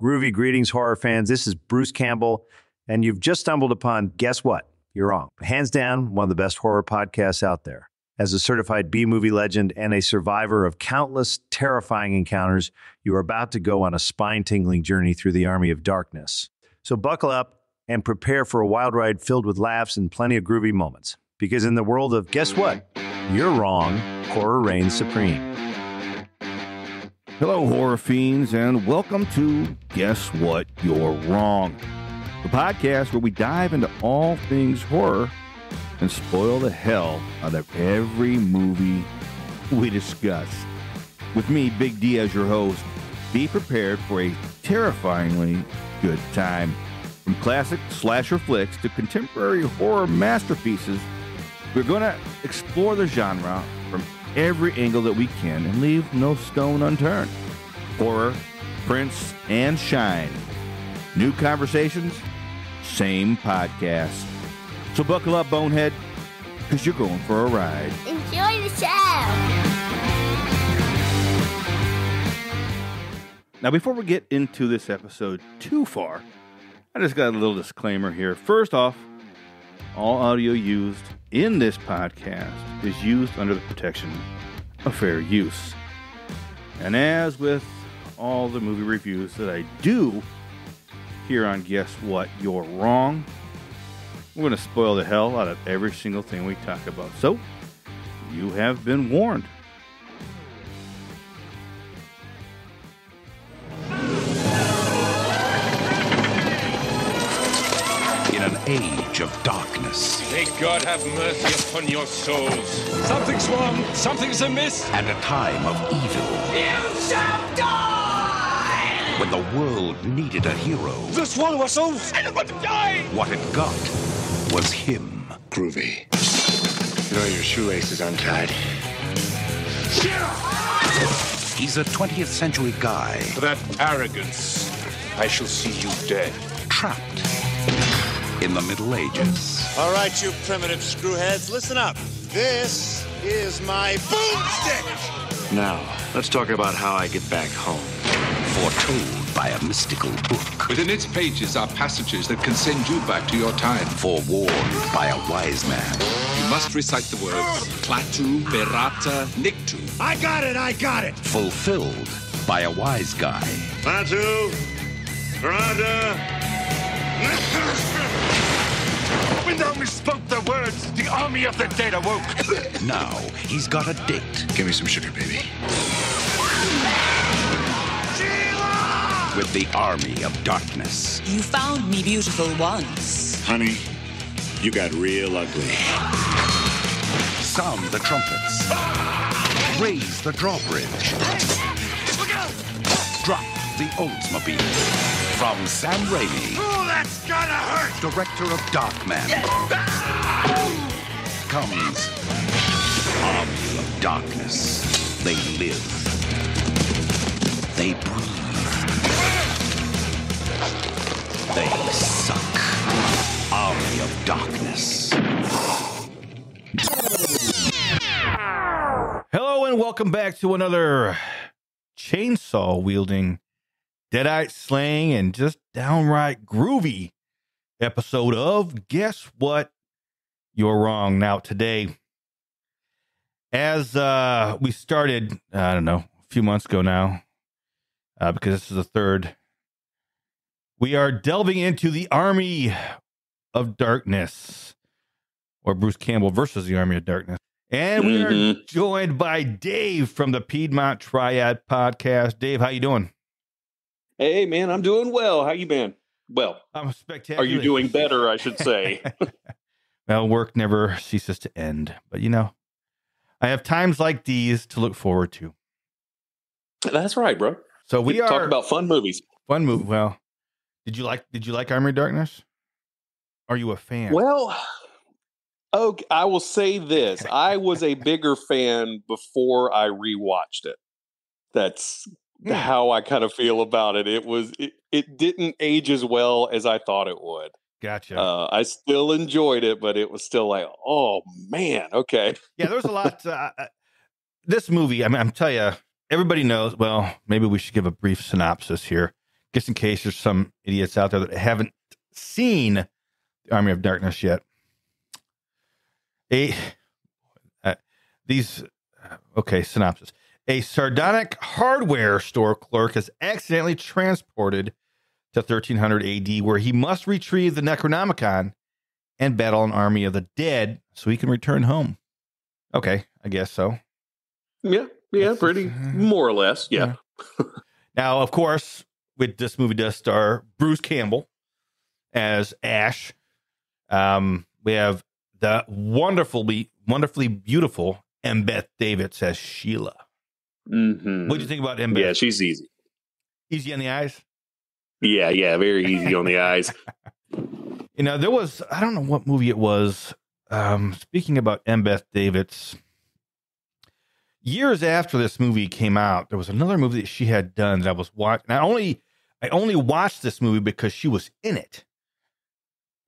Groovy greetings, horror fans. This is Bruce Campbell, and you've just stumbled upon, guess what? You're wrong. Hands down, one of the best horror podcasts out there. As a certified B-movie legend and a survivor of countless terrifying encounters, you are about to go on a spine-tingling journey through the army of darkness. So buckle up and prepare for a wild ride filled with laughs and plenty of groovy moments. Because in the world of, guess what? You're wrong, horror reigns supreme. Hello, horror fiends, and welcome to Guess What? You're Wrong, the podcast where we dive into all things horror and spoil the hell out of every movie we discuss. With me, Big D, as your host, be prepared for a terrifyingly good time. From classic slasher flicks to contemporary horror masterpieces, we're going to explore the genre from every angle that we can and leave no stone unturned. Horror, prints, and shine. New conversations, same podcast. So buckle up, bonehead, because you're going for a ride. Enjoy the show! Now, before we get into this episode too far, I just got a little disclaimer here. First off, all audio used in this podcast is used under the protection of fair use. And as with all the movie reviews that I do here on Guess What? You're Wrong, we're going to spoil the hell out of every single thing we talk about. So, you have been warned. In an age of darkness. May God have mercy upon your souls. Something's wrong. Something's amiss. And a time of evil. You shall die! When the world needed a hero. The swallow us all. I don't want to die! What it got was him. Groovy. You know your shoelace is untied. He's a 20th century guy. For that arrogance, I shall see you dead. Trapped in the Middle Ages. All right, you primitive screwheads, listen up. This is my boomstick. Now, let's talk about how I get back home. Foretold by a mystical book. Within its pages are passages that can send you back to your time. Forewarned by a wise man. You must recite the words Klaatu, Berata, Niktu. I got it. Fulfilled by a wise guy. Klaatu, Berata. When thou misspoke the words, the army of the dead awoke. Now he's got a date. Give me some sugar, baby. With the army of darkness. You found me beautiful once. Honey, you got real ugly. Sound the trumpets. Raise the drawbridge. Drop the Oldsmobile. From Sam Raimi. Oh, that's gonna hurt! Director of Darkman. Comes Army of Darkness. They live. They breathe. They suck. Army of Darkness. Hello, and welcome back to another chainsaw-wielding, Deadite slaying, and just downright groovy episode of Guess What? You're Wrong. Now, today, as we started, I don't know, a few months ago now, because this is the third, we are delving into the Army of Darkness, or Bruce Campbell versus the Army of Darkness. And we are joined by Dave from the Piedmont Triad podcast. Dave, how you doing? Hey, man, I'm doing well. How you been? Well, I'm spectacular. are you doing better, I should say? Well, work never ceases to end. But, you know, I have times like these to look forward to. That's right, bro. So we are talk about fun movies. Fun movie. Well, did you like Army of Darkness? Are you a fan? Well, okay, I will say this. I was a bigger fan before I rewatched it. That's how I kind of feel about it. It didn't age as well as I thought it would. Gotcha. I still enjoyed it, but it was still like, oh man, okay. Yeah, there's a lot. This movie, I mean, I'm telling you, everybody knows. Well, maybe we should give a brief synopsis here. just in case there's some idiots out there that haven't seen the Army of Darkness yet. Synopsis. A sardonic hardware store clerk is accidentally transported to 1300 AD, where he must retrieve the Necronomicon and battle an army of the dead so he can return home. Okay, I guess so. Yeah, pretty more or less. Yeah. Now, of course, with this movie does star Bruce Campbell as Ash. We have the wonderfully beautiful Beth Davids as Sheila. Mm-hmm. What do you think about Beth? Yeah, she's easy. Easy on the eyes? Yeah, very easy on the eyes. There was, I don't know what movie it was. Speaking about Beth Davids, years after this movie came out, there was another movie that she had done that I was watching. I only watched this movie because she was in it.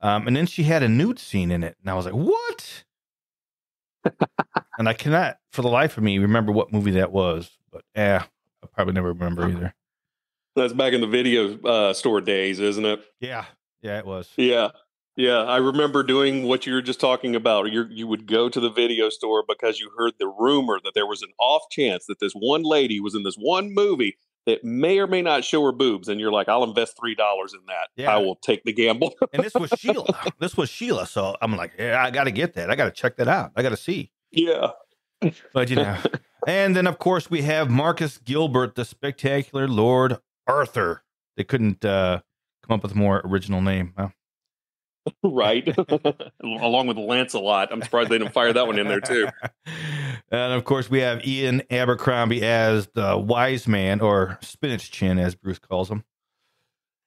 And then she had a nude scene in it. And I was like, what? And I cannot, for the life of me, remember what movie that was. But I'll probably never remember either. That's back in the video store days, isn't it? Yeah, it was. Yeah. I remember doing what you were just talking about. You would go to the video store because you heard the rumor that there was an off chance that this one lady was in this one movie that may or may not show her boobs. And you're like, I'll invest $3 in that. Yeah. I will take the gamble. And this was Sheila. So I'm like, yeah, I got to get that. I got to check that out. I got to see. Yeah. But, and then, of course, we have Marcus Gilbert, the spectacular Lord Arthur. They couldn't come up with a more original name. Huh? Right. Along with Lancelot. I'm surprised they didn't fire that one in there, too. And, of course, we have Ian Abercrombie as the wise man, or Spinach Chin, as Bruce calls him.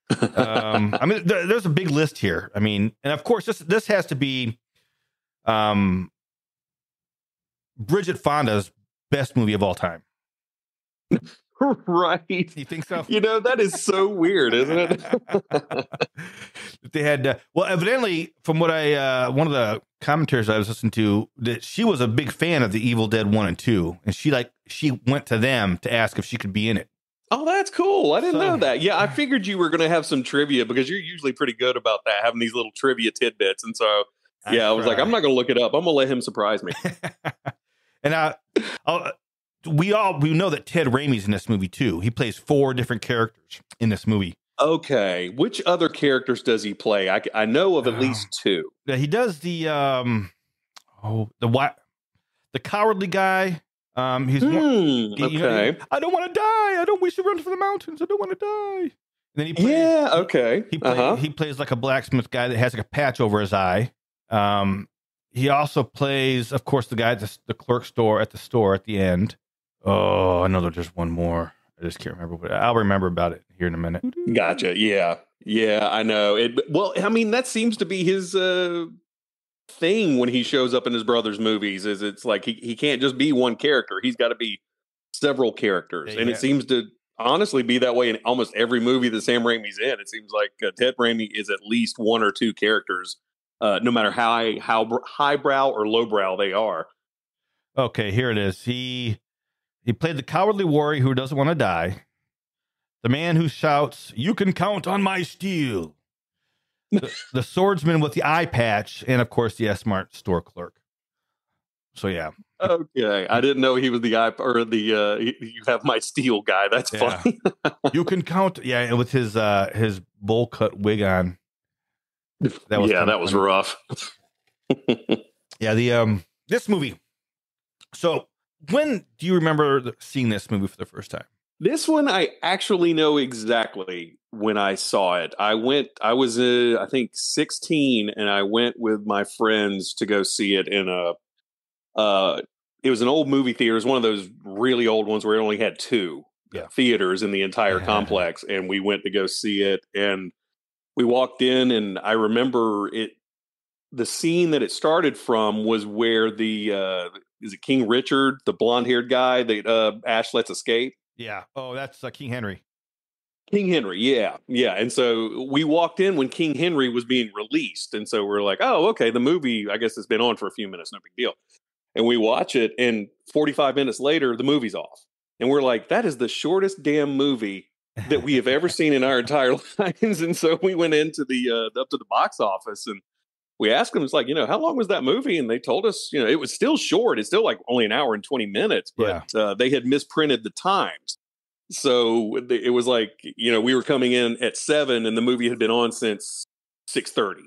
There's a big list here. And of course, this has to be Bridget Fonda's best movie of all time. Right. You think so? That is so weird, isn't it? They had, evidently, from what one of the commentators I was listening to, that she was a big fan of the Evil Dead 1 and 2. And she went to them to ask if she could be in it. Oh, that's cool. I didn't know that. Yeah, I figured you were going to have some trivia because you're usually pretty good about that, having these little trivia tidbits. And so, I was like, I'm not going to look it up. I'm going to let him surprise me. And we know that Ted Raimi's in this movie too. He plays 4 different characters in this movie. Okay, which other characters does he play? I know of at least 2. Yeah, he does the cowardly guy. He's okay. I don't want to die. I don't wish to run for the mountains. I don't want to die. And then he plays, he plays like a blacksmith guy that has like a patch over his eye. He also plays, of course, the guy at the clerk store at the end. Oh, I know that there's one more. I just can't remember, but I'll remember about it here in a minute. Gotcha. Yeah, I know. That seems to be his thing when he shows up in his brother's movies. Is it's like he can't just be one character. He's got to be several characters, and it seems to honestly be that way in almost every movie that Sam Raimi's in. It seems like Ted Raimi is at least 1 or 2 characters, no matter how highbrow or lowbrow they are. Okay, here it is. He played the cowardly warrior who doesn't want to die. The man who shouts, "You can count on my steel." The swordsman with the eye patch, and of course the S-Mart store clerk. So yeah. Okay, I didn't know he was the eye or the "you have my steel" guy. That's funny. You can count. Yeah, with his bowl cut wig on. That was rough. Yeah, this movie. So, when do you remember seeing this movie for the first time? This one, I actually know exactly when I saw it. I was, I think, 16, and I went with my friends to go see it in it was an old movie theater. It was one of those really old ones where it only had 2 theaters in the entire complex, and we went to go see it, and we walked in, and I remember the scene that it started from was where is it King Richard, the blonde-haired guy that Ash lets escape? Yeah. Oh, that's King Henry. King Henry, yeah. And so we walked in when King Henry was being released. And so we're like, oh, okay, the movie, I guess it's been on for a few minutes, no big deal. And we watch it, and 45 minutes later, the movie's off. And we're like, that is the shortest damn movie that we have ever seen in our entire lives. And so we went into the up to the box office and we asked them, it's like, how long was that movie? And they told us, it was still short. It's still like only an hour and 20 minutes, but they had misprinted the times. So it was like, we were coming in at 7 and the movie had been on since 6:30.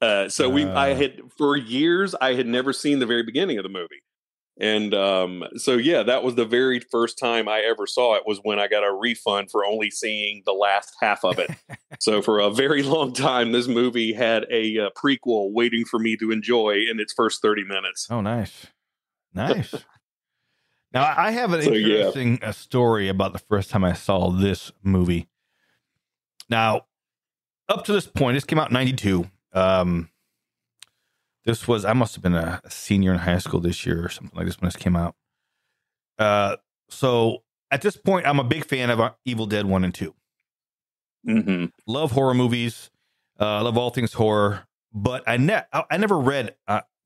I had, for years, I had never seen the very beginning of the movie. And that was the very first time I ever saw it, was when I got a refund for only seeing the last half of it. So for a very long time, this movie had a prequel waiting for me to enjoy in its first 30 minutes. Oh, nice. Nice. Now, I have an interesting story about the first time I saw this movie. Now, up to this point, this came out in 92. I must have been a senior in high school this year or something like this when this came out. So at this point, I'm a big fan of Evil Dead 1 and 2. Mm-hmm. Love horror movies. Love all things horror. But I never read,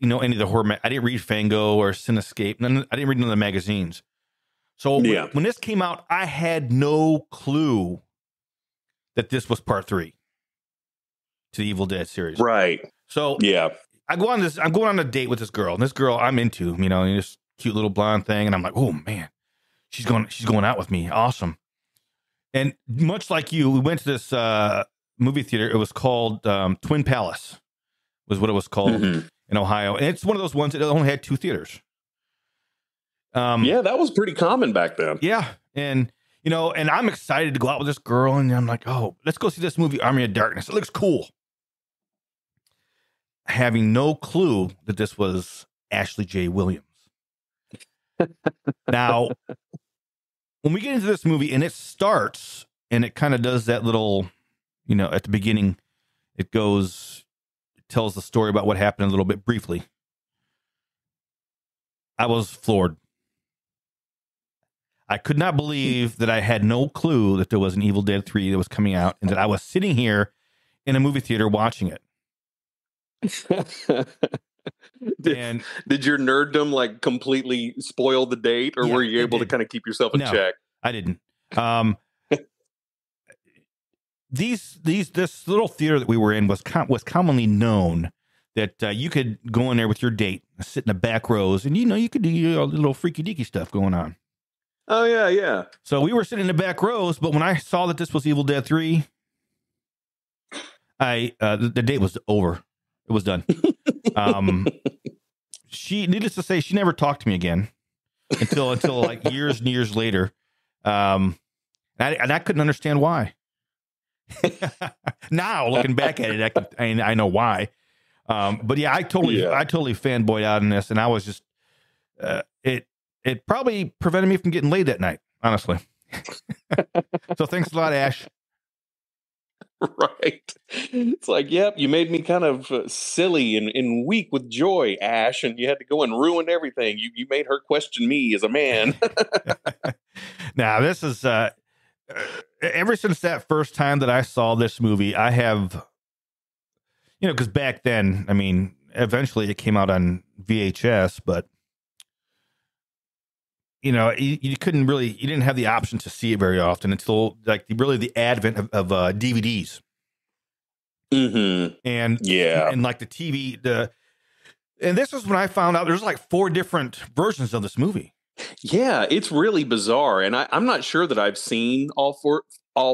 any of the horror. I didn't read Fango or Cinescape. I didn't read none of the magazines. So when this came out, I had no clue that this was part 3 to the Evil Dead series. Right. So I'm going on a date with this girl, and this girl I'm into, this cute little blonde thing, and I'm like, oh man, she's going out with me, awesome. And much like you, we went to this movie theater. It was called Twin Palace, was what it was called in Ohio, and it's one of those ones that only had 2 theaters. That was pretty common back then. Yeah, and and I'm excited to go out with this girl, and I'm like, oh, let's go see this movie, Army of Darkness. It looks cool. Having no clue that this was Ashley J. Williams. Now, when we get into this movie and it starts and it kind of does that little, at the beginning, it tells the story about what happened a little bit briefly. I was floored. I could not believe that I had no clue that there was an Evil Dead 3 that was coming out and that I was sitting here in a movie theater watching it. Did your nerddom completely spoil the date, or were you able to kind of keep yourself in check? I didn't. This little theater that we were in was commonly known that you could go in there with your date, sit in the back rows, and you could do a little freaky deaky stuff going on. Oh yeah. So we were sitting in the back rows, but when I saw that this was Evil Dead 3, the date was over. It was done. Needless to say, she never talked to me again until like years and years later. And I couldn't understand why. Now looking back at it, I know why. But yeah, I totally fanboyed out in this, and I was just it probably prevented me from getting laid that night, honestly. So thanks a lot, Ash. Right. It's like, yep, you made me kind of silly and weak with joy, Ash, and you had to go and ruin everything. You made her question me as a man. Now, this is ever since that first time that I saw this movie, I have, because back then, eventually it came out on VHS, but you couldn't really, you didn't have the option to see it very often until the advent of DVDs. Mm-hmm. And like the TV, and this is when I found out there's like 4 different versions of this movie. Yeah, it's really bizarre. And I'm not sure that I've seen all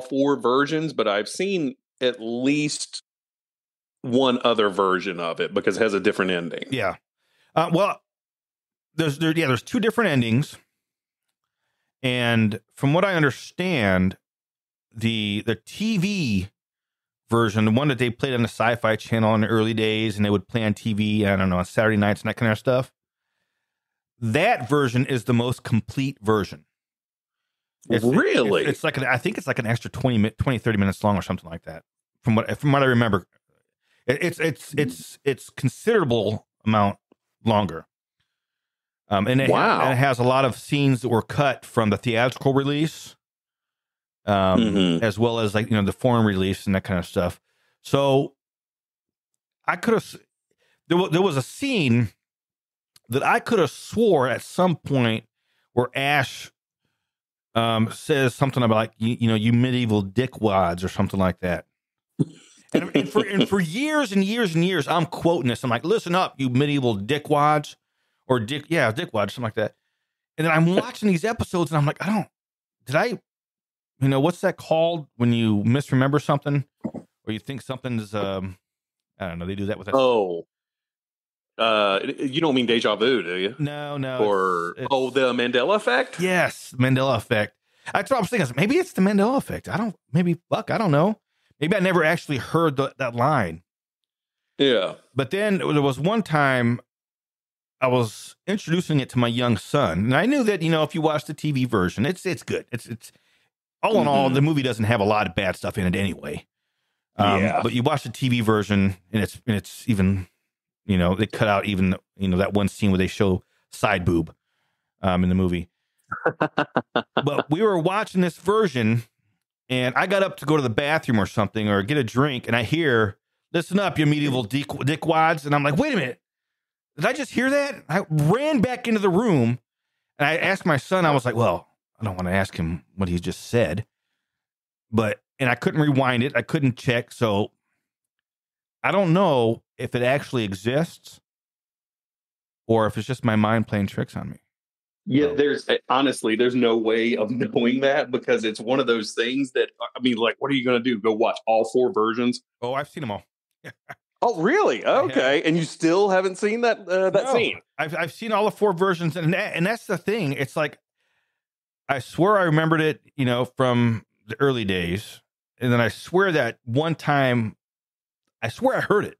four versions, but I've seen at least one other version of it because it has a different ending. Yeah. Well, there's 2 different endings. And from what I understand, the TV version, the one that they played on the Sci-Fi Channel in the early days, and they would play on TV, I don't know, on Saturday nights and that kind of stuff, that version is the most complete version. Really? It's like I think it's like an extra 20, 30 minutes long or something like that. From what I remember, it's considerable amount longer. And it has a lot of scenes that were cut from the theatrical release, as well as the foreign release and that kind of stuff. So I could have, there was a scene that I could have swore at some point where Ash says something about like you medieval dickwads or something like that. And for years and years and years, I'm quoting this. I'm like, listen up, you medieval dickwads, or dickwads, something like that. And then I'm watching these episodes, and I'm like, what's that called when you misremember something, or you think something's, I don't know, they do that with that. Oh, you don't mean deja vu, do you? No. Or the Mandela effect? Yes, Mandela effect. That's what I was thinking. Maybe it's the Mandela effect. I don't know. Maybe I never actually heard that line. Yeah. But then there was one time I was introducing it to my young son, and I knew that, if you watch the TV version, it's good. It's all in all, the movie doesn't have a lot of bad stuff in it anyway. But you watch the TV version, and it's even, they cut out even, that one scene where they show side boob in the movie. But we were watching this version, and I got up to go to the bathroom or something, or get a drink, and I hear, listen up, you medieval dickwads. And I'm like, wait a minute. Did I just hear that? I ran back into the room, and I asked my son, I was like, well, I don't want to ask him what he just said. And I couldn't rewind it. I couldn't check. So I don't know if it actually exists or if it's just my mind playing tricks on me. Yeah, there's no way of knowing that, because it's one of those things that, like, what are you going to do? Go watch all 4 versions? Oh, I've seen them all. Oh, really? Okay. And you still haven't seen that scene? I've seen all the 4 versions, and that's the thing. It's like, I swear I remembered it, from the early days, and then I swear that one time, I swear I heard it.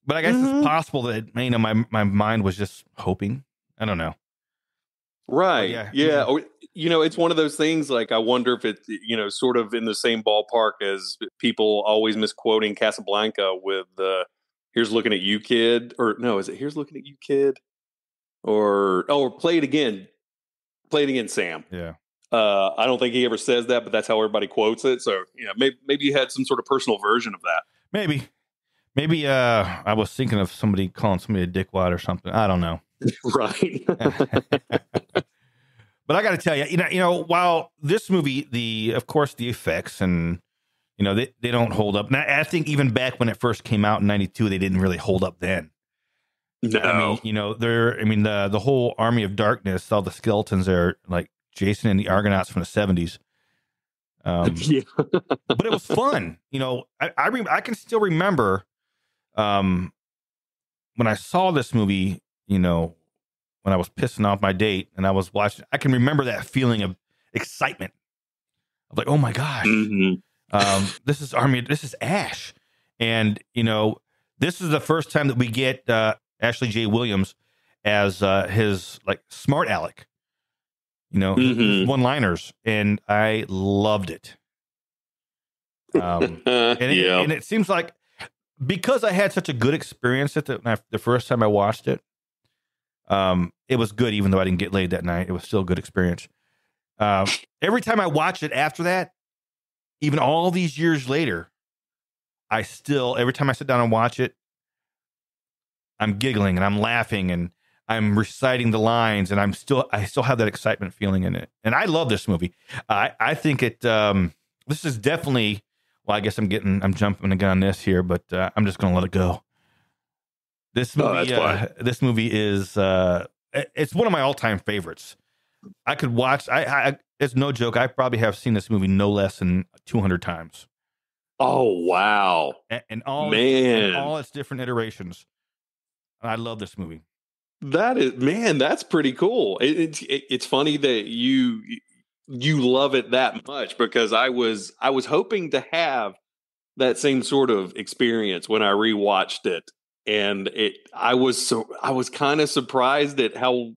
But I guess it's possible that my mind was just hoping. I don't know. Right. Yeah. Or, it's one of those things, like, I wonder if it's, sort of in the same ballpark as people always misquoting Casablanca with here's looking at you, kid. Or no, is it here's looking at you, kid? Or play it again. Play it again, Sam. Yeah. I don't think he ever says that, but that's how everybody quotes it. So, maybe you had some sort of personal version of that. Maybe I was thinking of somebody calling somebody a dickwad or something. I don't know. Right. But I got to tell you, while this movie, of course, the effects and, they don't hold up. Now, I think even back when it first came out in 92, they didn't really hold up then. No. The whole Army of Darkness, all the skeletons are like Jason and the Argonauts from the 70s. But it was fun. I can still remember when I saw this movie, when I was pissing off my date and I was watching, I can remember that feeling of excitement. I'm like, oh my gosh, this is Ash. And, this is the first time that we get Ashley J. Williams as his like smart aleck, his one-liners. And I loved it. And it seems like, because I had such a good experience the first time I watched it, it was good, even though I didn't get laid that night. It was still a good experience. Every time I watch it after that, even all these years later, every time I sit down and watch it, I'm giggling and I'm laughing and I'm reciting the lines, and I still have that excitement feeling in it. And I love this movie. I think this is definitely, well, I guess I'm jumping the gun on this here, but I'm just going to let it go. This movie is it's one of my all-time favorites. I could watch. It's no joke. I probably have seen this movie no less than 200 times. Oh wow! And all its different iterations. I love this movie. That's pretty cool. It's funny that you love it that much, because I was hoping to have that same sort of experience when I rewatched it. And I was kind of surprised at how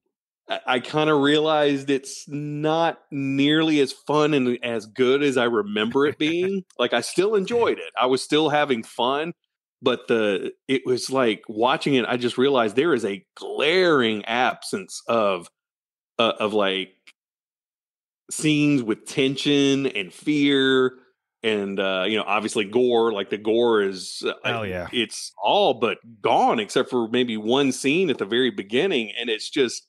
I kind of realized it's not nearly as fun and as good as I remember it being. Like, I still enjoyed it. I was still having fun, but it was like watching it, I just realized there is a glaring absence of like scenes with tension and fear. And, obviously gore, like the gore is, it's all but gone except for maybe one scene at the very beginning. And it's just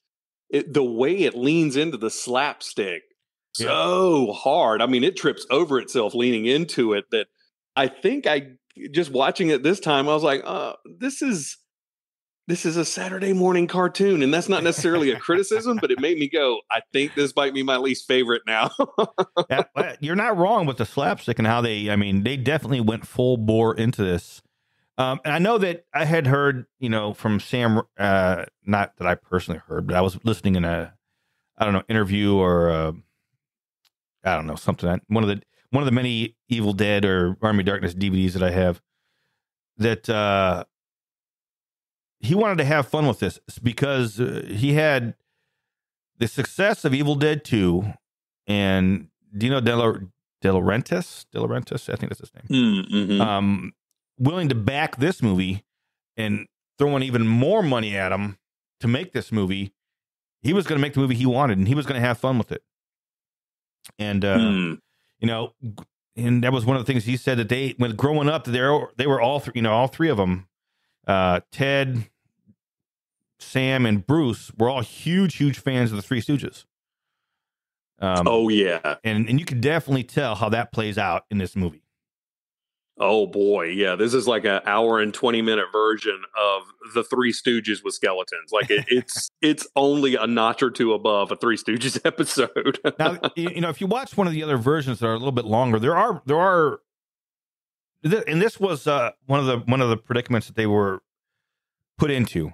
the way it leans into the slapstick so hard. I mean, it trips over itself leaning into it. That I think just watching it this time, I was like, this is a Saturday morning cartoon. And that's not necessarily a criticism, but it made me go, I think this might be my least favorite now. Yeah, you're not wrong with the slapstick and how they definitely went full bore into this. And I know that I had heard, from Sam, not that I personally heard, but I was listening in interview or something. One of the many Evil Dead or Army of Darkness DVDs that I have, that he wanted to have fun with this because he had the success of Evil Dead 2 and Dino De Laurentiis, I think that's his name. Mm-hmm. Willing to back this movie and throwing even more money at him to make this movie. He was going to make the movie he wanted, and he was going to have fun with it. And and that was one of the things he said, that when growing up, they were all three of them, Ted, Sam, and Bruce were all huge fans of the Three Stooges. Oh yeah, and you can definitely tell how that plays out in this movie. Oh boy, yeah, this is like an hour and 20-minute version of the Three Stooges with skeletons. Like it's only a notch or two above a Three Stooges episode. Now, if you watch one of the other versions that are a little bit longer, there are, and this was one of the predicaments that they were put into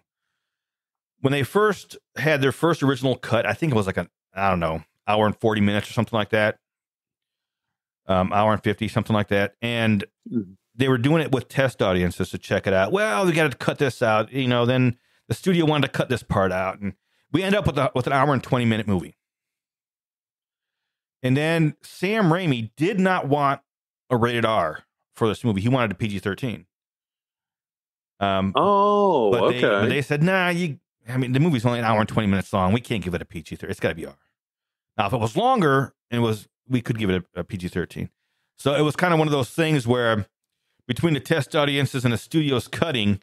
when they first had their first original cut. I think it was like hour and 40 minutes or something like that. Hour and 50, something like that. And they were doing it with test audiences to check it out. Well, we got to cut this out. Then the studio wanted to cut this part out. And we end up with an hour and 20-minute movie. And then Sam Raimi did not want a rated R for this movie. He wanted a PG-13. Okay. They said, nah, the movie's only an hour and 20 minutes long. We can't give it a PG-13. It's got to be R. Now, if it was longer, we could give it a PG-13. So it was kind of one of those things where between the test audiences and the studio's cutting,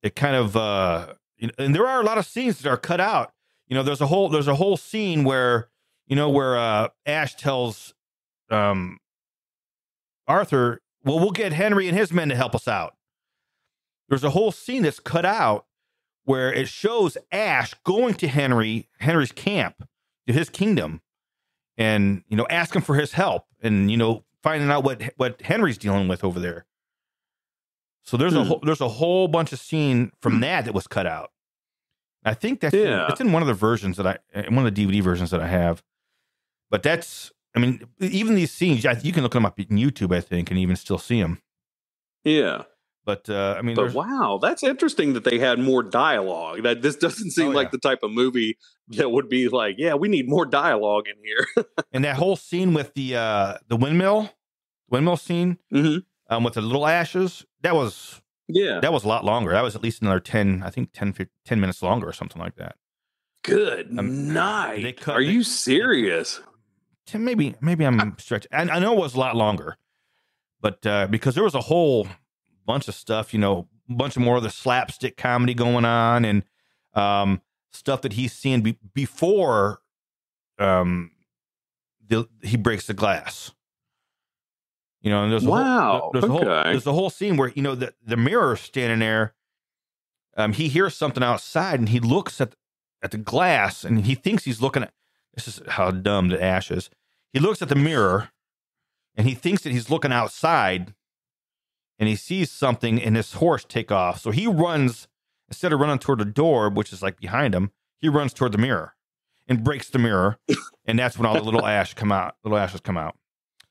it kind of, and there are a lot of scenes that are cut out. There's a whole scene where Ash tells Arthur, well, we'll get Henry and his men to help us out. There's a whole scene that's cut out where it shows Ash going to Henry's camp, to his kingdom, and asking for his help, and finding out what Henry's dealing with over there. So there's a whole bunch of scene from that was cut out. I think it's in one of the versions one of the DVD versions that I have. But even these scenes, you can look them up on YouTube, I think, and even still see them. Yeah. But wow, that's interesting that they had more dialogue. That this doesn't seem like the type of movie that would be like, yeah, we need more dialogue in here. And that whole scene with the windmill scene, with the little ashes, that was a lot longer. That was at least another 10 minutes longer or something like that. Good night. Are you serious? Maybe I'm stretching. I know it was a lot longer, but because there was a whole bunch of stuff, a bunch of more of the slapstick comedy going on, and stuff that he's seeing before he breaks the glass. And there's a whole scene where the mirror standing there. He hears something outside, and he looks at the glass, and he thinks he's looking at. This is how dumb the Ash is. He looks at the mirror, and he thinks that he's looking outside. And he sees something in his horse take off. So he runs, instead of running toward the door, which is like behind him, he runs toward the mirror and breaks the mirror. And that's when all the little ashes come out.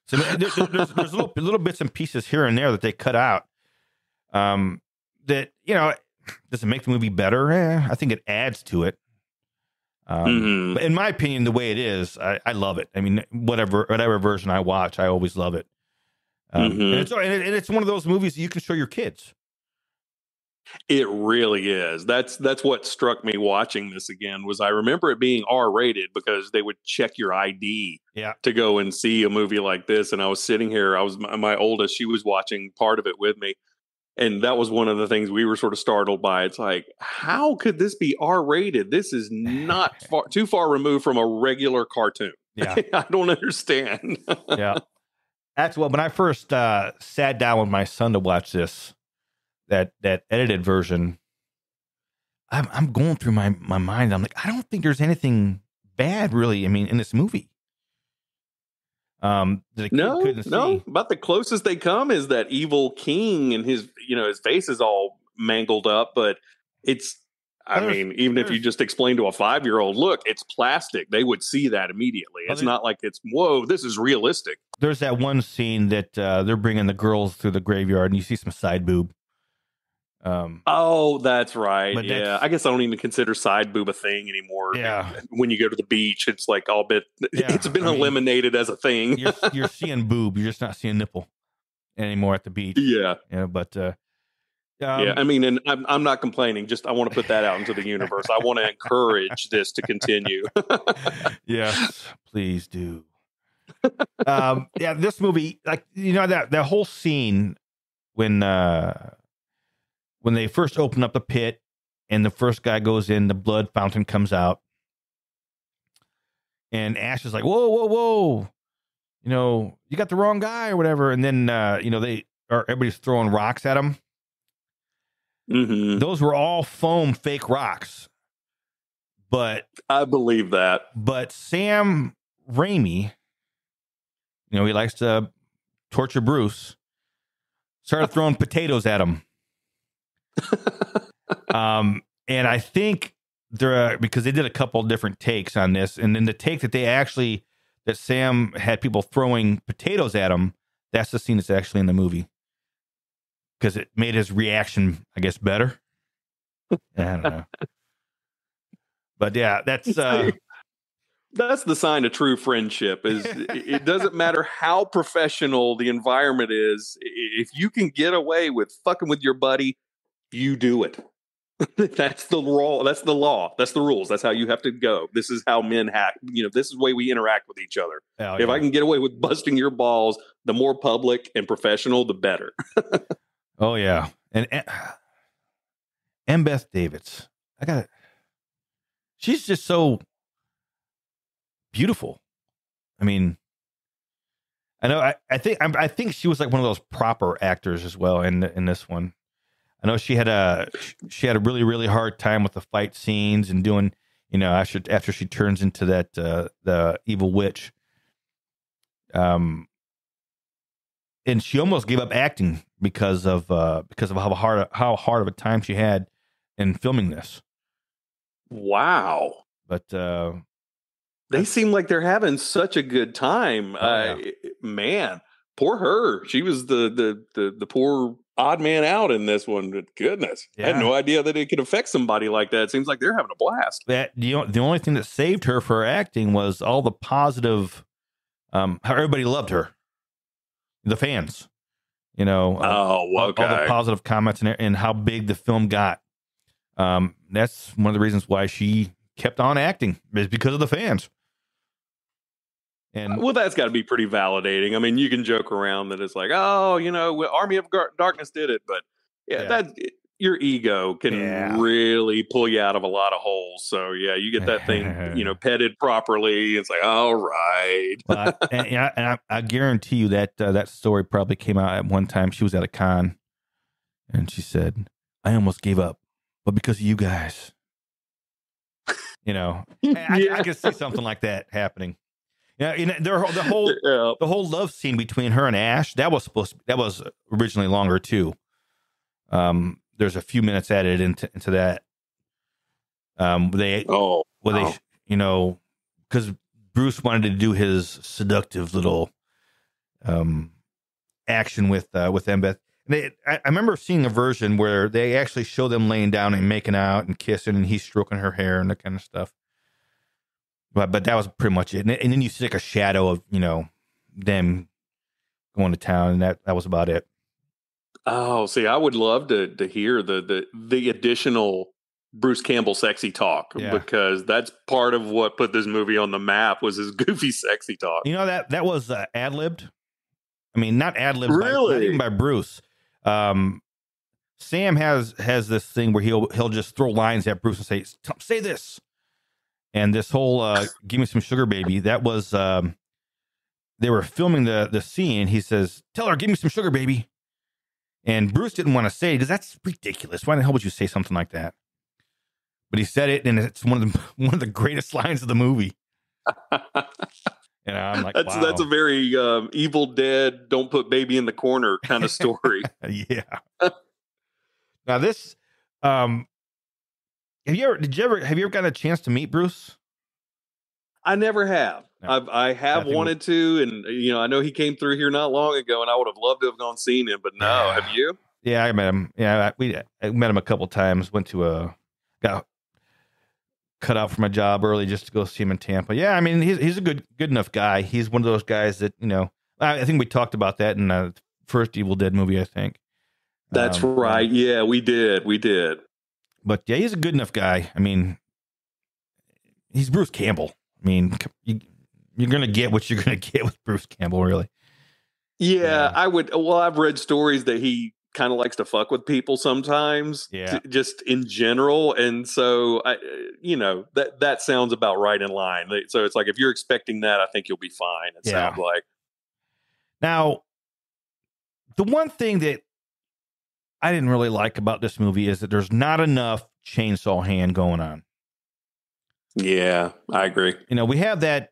So there's little bits and pieces here and there that they cut out. That, does it make the movie better? I think it adds to it. But in my opinion, the way it is, I love it. I mean, whatever version I watch, I always love it. And it's one of those movies that you can show your kids. It really is. That's what struck me watching this again. Was I remember it being R-rated because they would check your ID to go and see a movie like this. And I was sitting here. My oldest. She was watching part of it with me, and that was one of the things we were sort of startled by. It's like, how could this be R-rated? This is not too far removed from a regular cartoon. Yeah. I don't understand. Yeah. That's what, when I first sat down with my son to watch this, that edited version, I'm going through my mind. I'm like, I don't think there's anything bad really, I mean, in this movie. That a kid couldn't see. About the closest they come is that evil king, and his face is all mangled up, but it's, even if you just explain to a 5-year-old, look, it's plastic, they would see that immediately. It's not like it's, whoa, this is realistic. There's that one scene that they're bringing the girls through the graveyard, and you see some side boob. Oh, that's right. Yeah, I guess I don't even consider side boob a thing anymore. Yeah, when you go to the beach, it's like all bit. Yeah. It's been eliminated as a thing. you're seeing boob, you're just not seeing nipple anymore at the beach. Yeah, but I mean, and I'm not complaining. Just I want to put that out into the universe. I want to encourage this to continue. Yes, please do. This movie, like that whole scene when they first open up the pit and the first guy goes in, the blood fountain comes out, and Ash is like, whoa, you got the wrong guy or whatever, and then everybody's throwing rocks at him. Mm-hmm. Those were all foam fake rocks, but I believe that. But Sam Raimi, he likes to torture Bruce, started throwing potatoes at him. And I think because they did a couple different takes on this, and then the take that Sam had people throwing potatoes at him, that's the scene that's actually in the movie. Because it made his reaction, I guess, better. I don't know. But yeah, that's the sign of true friendship. Is it doesn't matter how professional the environment is. If you can get away with fucking with your buddy, you do it. That's the law. That's the law. That's the rules. That's how you have to go. This is how men hack. This is the way we interact with each other. Oh, if I can get away with busting your balls, the more public and professional, the better. Oh yeah, and Beth Davids, she's just so beautiful. I mean, I know. I think she was like one of those proper actors as well in this one. I know she had a really, really hard time with the fight scenes and doing, after she turns into that the evil witch. And she almost gave up acting because of how hard of a time she had in filming this. Wow! But they seem like they're having such a good time. Man, poor her. She was the poor odd man out in this one. But goodness, I had no idea that it could affect somebody like that. It seems like they're having a blast. The only thing that saved her for acting was all the positive, how everybody loved her. The fans, all the positive comments and how big the film got. That's one of the reasons why she kept on acting, is because of the fans. And that's got to be pretty validating. I mean, you can joke around that it's like, Army of Darkness did it, but that your ego can really pull you out of a lot of holes. So yeah, you get that thing, petted properly. It's like, all right. Well, and I guarantee you that story probably came out at one time. She was at a con, and she said, "I almost gave up, but because of you guys." I can see something like that happening. The whole love scene between her and Ash, that was originally longer too. There's a few minutes added into that. Because Bruce wanted to do his seductive little action with Embeth. I remember seeing a version where they actually show them laying down and making out and kissing, and he's stroking her hair and that kind of stuff. But that was pretty much it. And then you see like a shadow of them going to town, and that was about it. Oh, see, I would love to hear the additional Bruce Campbell sexy talk, because that's part of what put this movie on the map, was his goofy sexy talk. That was ad-libbed. I mean, not ad-libbed, really? Not even by Bruce. Sam has this thing where he'll just throw lines at Bruce and say this, And this whole "Give Me Some Sugar, Baby," that was they were filming the scene. He says, "Tell her, give me some sugar, baby." And Bruce didn't want to say it because that's ridiculous. Why the hell would you say something like that? But he said it, and it's one of the greatest lines of the movie. And I'm like, wow. That's a very Evil Dead, don't put baby in the corner kind of story. Yeah. Now this, have you ever gotten a chance to meet Bruce? I never have. No. I have wanted to, and I know he came through here not long ago, and I would have loved to have gone seen him, but no. Yeah. Have you? Yeah, I met him. Yeah, I met him a couple times. Went to got cut out from my job early just to go see him in Tampa. Yeah, I mean he's a good enough guy. He's one of those guys that I think we talked about that in the first Evil Dead movie. I think that's right. Yeah, we did. But yeah, he's a good enough guy. I mean, he's Bruce Campbell. I mean, you're going to get what you're going to get with Bruce Campbell, really. Yeah, I would. Well, I've read stories that he kind of likes to fuck with people sometimes, just in general. And so, that sounds about right in line. So it's like, if you're expecting that, I think you'll be fine. It sounds like. Now, the one thing that I didn't really like about this movie is that there's not enough chainsaw hand going on. Yeah, I agree. We have that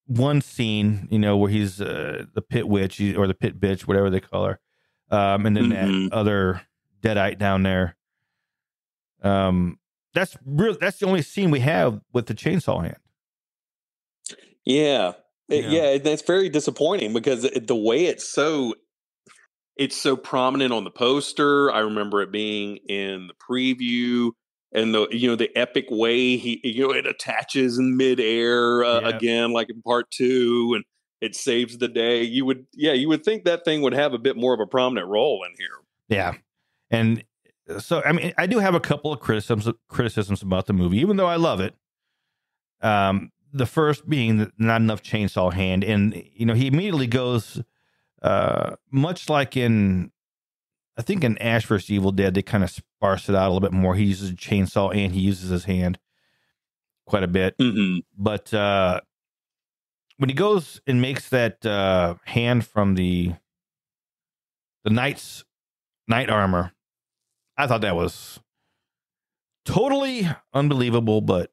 one scene, where he's the pit witch or the pit bitch, whatever they call her. And then that other Deadite down there. That's the only scene we have with the chainsaw hand. Yeah. That's very disappointing because the way it's so prominent on the poster. I remember it being in the preview. And the epic way it attaches in midair again, like in part 2, and it saves the day. You would think that thing would have a bit more of a prominent role in here. Yeah, and so I mean, I do have a couple of criticisms about the movie, even though I love it. The first being not enough chainsaw hand, and he immediately goes, much like I think in Ash vs. Evil Dead, they kind of sparse it out a little bit more. He uses a chainsaw and he uses his hand quite a bit. Mm-hmm. But when he goes and makes that hand from the knight's knight armor, I thought that was totally unbelievable, but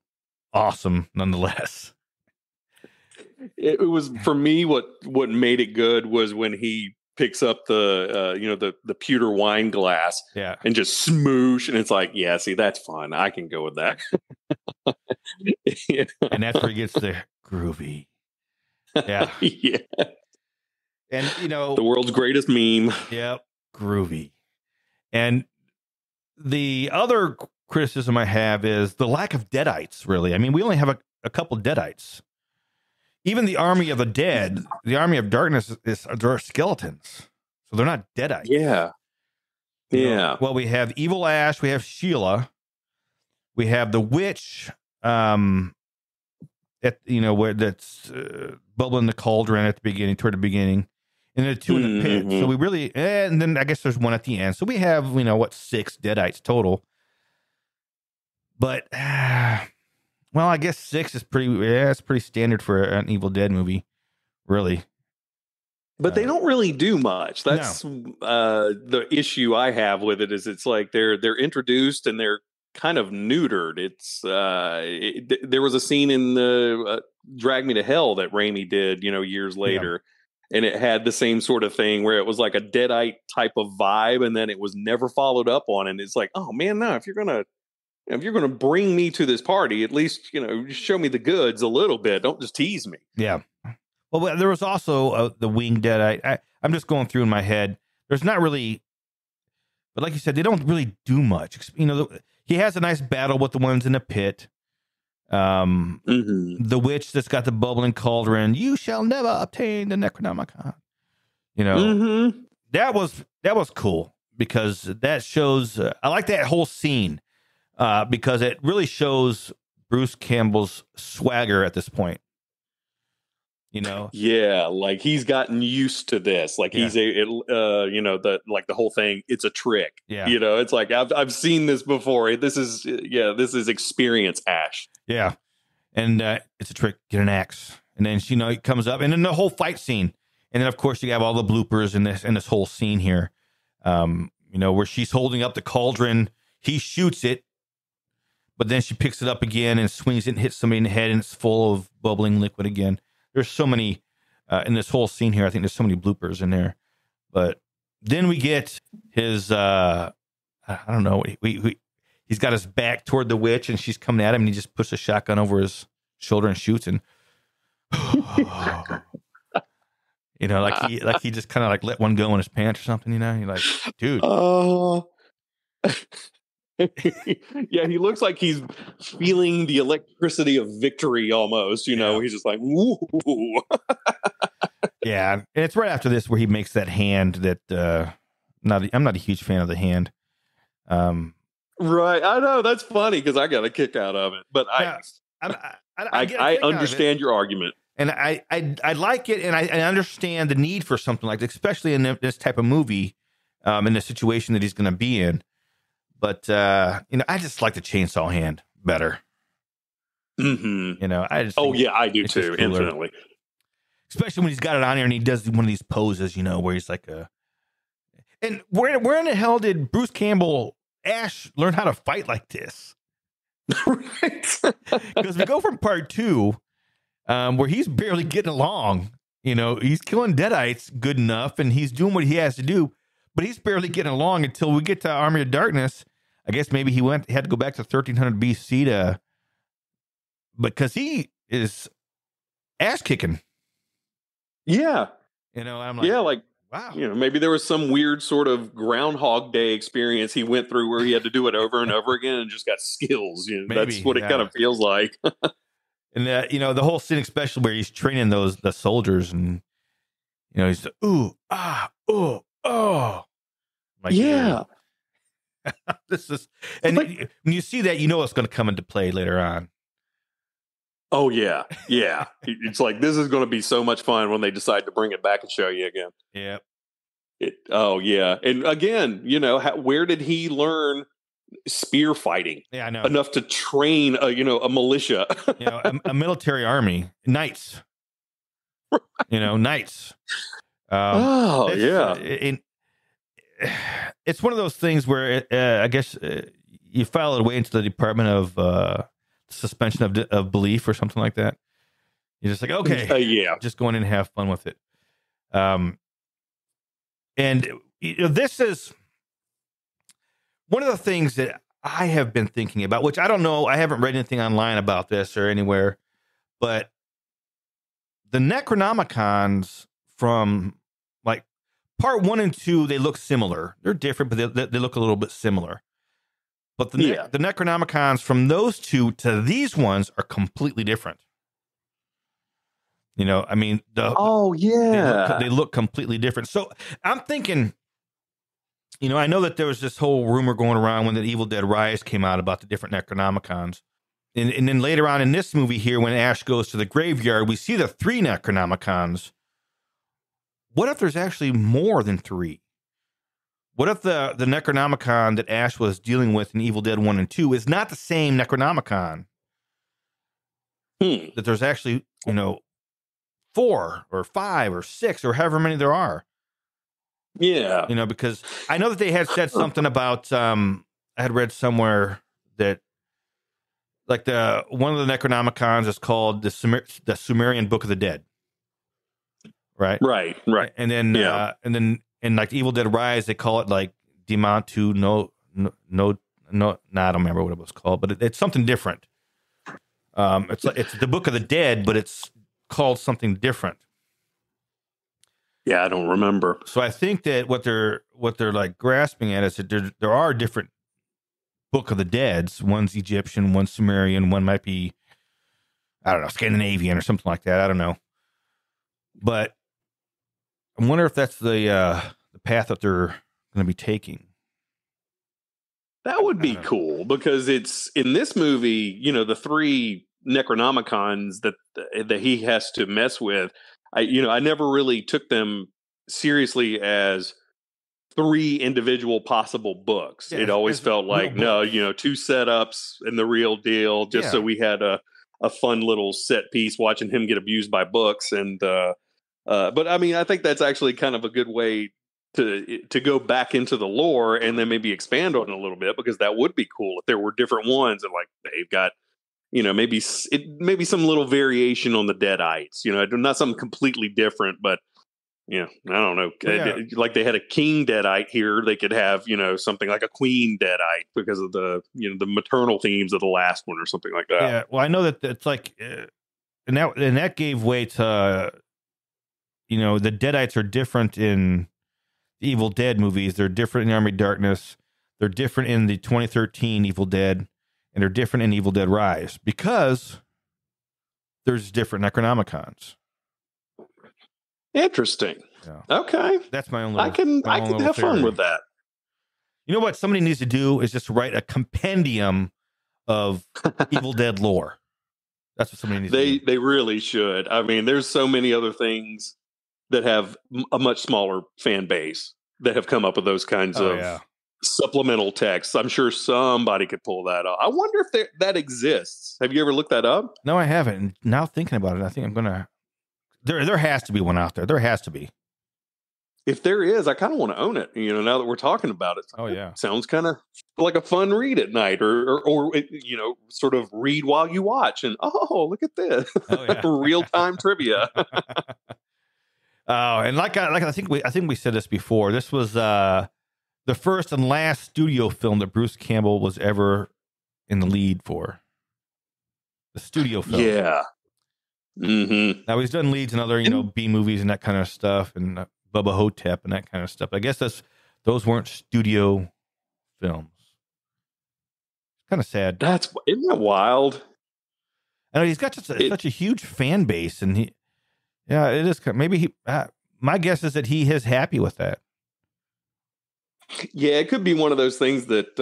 awesome nonetheless. It was, for me, what made it good was when he picks up the pewter wine glass and just smoosh, and it's like, yeah, see, that's fun. I can go with that. And that's where he gets the groovy. Yeah. Yeah. And the world's greatest meme. Yep. Groovy. And the other criticism I have is the lack of Deadites, really. I mean, we only have a couple Deadites. Even the army of the dead, the army of darkness, they're skeletons. So they're not Deadites. Yeah. Yeah. Well, we have Evil Ash. We have Sheila. We have the witch, where that's bubbling the cauldron at the beginning, toward the beginning. And the two in the pit. So we really, and then I guess there's one at the end. So we have, 6 Deadites total. But, well, I guess 6 is it's pretty standard for an Evil Dead movie, really. But they don't really do much. That's the issue I have with it. Is it's like they're introduced and they're kind of neutered. It's there was a scene in the Drag Me to Hell that Raimi did, years later, and it had the same sort of thing where it was like a Deadite type of vibe, and then it was never followed up on. And it's like, oh man, no, if you're gonna bring me to this party, at least show me the goods a little bit. Don't just tease me. Yeah. Well, there was also the winged Deadite. I'm just going through in my head. There's not really, but like you said, they don't really do much. He has a nice battle with the ones in the pit. The witch that's got the bubbling cauldron. You shall never obtain the Necronomicon. That was cool because that shows. I like that whole scene. Because it really shows Bruce Campbell's swagger at this point. Yeah, like he's gotten used to this. Like he's the whole thing. It's a trick. Yeah, it's like I've seen this before. This is experience, Ash. Yeah, and it's a trick. Get an axe, and then it comes up, and then the whole fight scene, and then of course you have all the bloopers in this whole scene here. Where she's holding up the cauldron, he shoots it, but then she picks it up again and swings it and hits somebody in the head, and it's full of bubbling liquid again. There's so many in this whole scene here. I think there's so many bloopers in there. But then we get his, I don't know, he's got his back toward the witch, and she's coming at him, and he just puts a shotgun over his shoulder and shoots, and he just kind of like let one go in his pants or something. You're like, dude. Yeah, he looks like he's feeling the electricity of victory almost. He's just like, ooh. Yeah, and it's right after this where he makes that hand that I'm not a huge fan of the hand. Right, I know, that's funny because I got a kick out of it, but I understand your argument, and I like it, and I understand the need for something like this, especially in this type of movie, in the situation that he's going to be in. But I just like the chainsaw hand better. Mm-hmm. I do too, infinitely. Especially when he's got it on here and he does one of these poses, where he's like And where in the hell did Bruce Campbell Ash learn how to fight like this? Right. Because we go from part 2, where he's barely getting along. He's killing Deadites good enough, and he's doing what he has to do, but he's barely getting along until we get to Army of Darkness. I guess maybe he had to go back to 1300 BC because he is ass kicking. Yeah. I'm like, wow. Maybe there was some weird sort of Groundhog Day experience he went through where he had to do it over and over again and just got skills. That's what it kind of feels like. And the whole scene, especially where he's training the soldiers, and he's like, ooh, ah, oh, oh. Like, yeah. This is, and when you see that, it's going to come into play later on. Oh yeah, yeah. It's like this is going to be so much fun when they decide to bring it back and show you again. Yeah. Oh yeah, and again, where did he learn spear fighting? Yeah, I know. Enough to train a militia. A military army, knights. Knights. Yeah. It's one of those things where I guess you file it away into the Department of Suspension of Belief or something like that. You're just like, okay, yeah, just go in and have fun with it. And this is one of the things that I have been thinking about, which I don't know, I haven't read anything online about this or anywhere, but the Necronomicons from like part 1 and 2, they look similar. They're different, but they look a little bit similar. But the Necronomicons from those 2 to these ones are completely different. They look completely different. So I'm thinking, I know that there was this whole rumor going around when the Evil Dead Rise came out about the different Necronomicons. And then later on in this movie here, when Ash goes to the graveyard, we see the 3 Necronomicons. What if there's actually more than 3? What if the Necronomicon that Ash was dealing with in Evil Dead 1 and 2 is not the same Necronomicon? That there's actually, 4 or 5 or 6 or however many there are. Yeah. Because I know that they had said something about, I had read somewhere that like one of the Necronomicons is called the Sumerian Book of the Dead. Right. And then, in like Evil Dead Rise, they call it like Demontu no, I don't remember what it was called, but it's something different. It's the Book of the Dead, but it's called something different. Yeah, I don't remember. So I think that what they're like grasping at is that there are different Book of the Deads. One's Egyptian, one's Sumerian, one might be, I don't know, Scandinavian or something like that. I don't know. But I wonder if that's the path that they're going to be taking. That would be cool because it's in this movie, the 3 Necronomicons that he has to mess with, I never really took them seriously as 3 individual possible books. Yeah, it always felt like, no, 2 setups and the real deal, just so we had a fun little set piece watching him get abused by books. And but I mean, I think that's actually kind of a good way to go back into the lore and then maybe expand on it a little bit, because that would be cool if there were different ones and like they've got, maybe some little variation on the Deadites, not something completely different, but I don't know. Yeah. Like they had a king Deadite here, they could have, something like a queen Deadite because of the, the maternal themes of the last one or something like that. Yeah. Well, I know that it's like, and that gave way to, the Deadites are different in the Evil Dead movies. They're different in Army of Darkness. They're different in the 2013 Evil Dead, and they're different in Evil Dead Rise because there's different Necronomicons. Interesting. Yeah. Okay. That's my own little, I can have fun with that. You know what somebody needs to do is just write a compendium of Evil Dead lore. That's what somebody needs to do. They really should. I mean, there's so many other things that have a much smaller fan base that have come up with those kinds of supplemental texts. I'm sure somebody could pull that up. I wonder if that exists. Have you ever looked that up? No, I haven't. And now thinking about it, I think I'm going to... There has to be one out there. There has to be. If there is, I kind of want to own it. Now that we're talking about it. Oh yeah, sounds kind of like a fun read at night, or sort of read while you watch. And look at this, real time trivia. And I think we said this before. This was the first and last studio film that Bruce Campbell was ever in the lead for. The studio film. Yeah. Mm-hmm. Now he's done leads in other, B movies and that kind of stuff, and Bubba Hotep and that kind of stuff. I guess those weren't studio films. Kind of sad. Isn't that wild? I know he's got such a huge fan base, and it is. Maybe my guess is that he is happy with that. Yeah, it could be one of those things that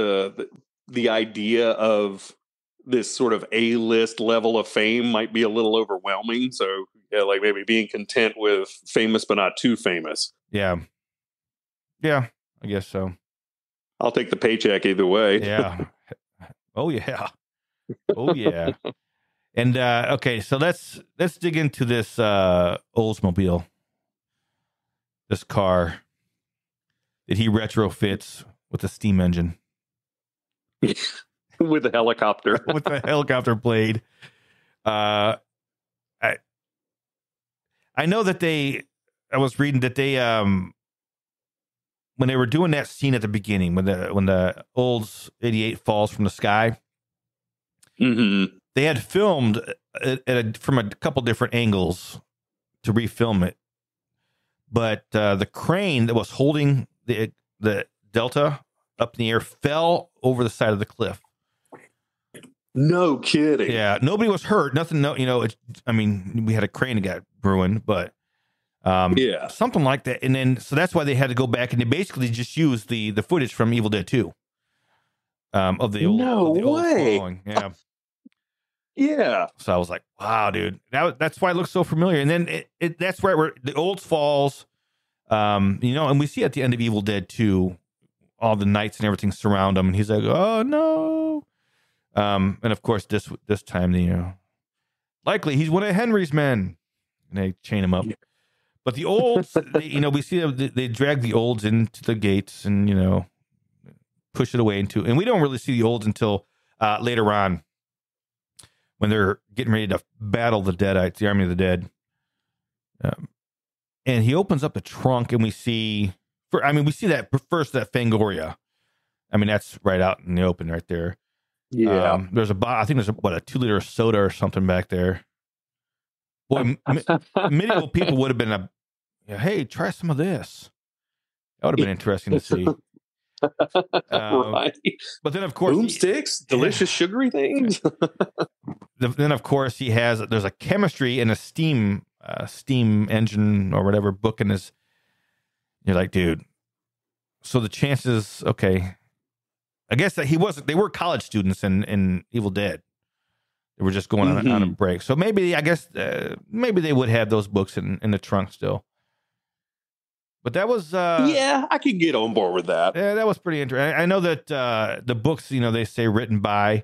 the idea of this sort of A-list level of fame might be a little overwhelming. So like maybe being content with famous but not too famous. Yeah, I guess so. I'll take the paycheck either way. Yeah. Oh yeah. And okay, so let's dig into this Oldsmobile, this car that he retrofits with a steam engine. With a helicopter. With a helicopter blade. I know that I was reading that they when they were doing that scene at the beginning, when the Olds 88 falls from the sky, mm-hmm. They had filmed from a couple different angles to refilm it. But the crane that was holding the Delta up in the air fell over the side of the cliff. No kidding. Yeah, nobody was hurt. Nothing. No, we had a crane that got ruined, but something like that. And then so that's why they had to go back and they basically just used the footage from Evil Dead 2 of the old. No way. Old following. Yeah. Yeah. So I was like, wow, dude. That's why it looks so familiar. And then that's where the Olds falls. And we see at the end of Evil Dead 2, all the knights and everything surround him, and he's like, oh no. And of course this time, likely he's one of Henry's men, and they chain him up. Yeah. But the Olds, we see they drag the Olds into the gates and push it away and we don't really see the Olds until later on when they're getting ready to battle the Deadites, the army of the dead. And he opens up the trunk, and we see that first, that Fangoria. I mean, that's right out in the open right there. Yeah. I think there's a 2-liter soda or something back there. Boy, medieval people would have been hey, try some of this. That would have been interesting to see. Right. But then, of course, boomsticks, delicious sugary things. Then, of course, there's a chemistry and a steam engine or whatever book in his. You're like, dude. So the chances, okay. I guess that they were college students in Evil Dead. They were just going on a break. So maybe, I guess, maybe they would have those books in the trunk still. But that was... yeah, I could get on board with that. Yeah, that was pretty interesting. I know that the books, they say written by...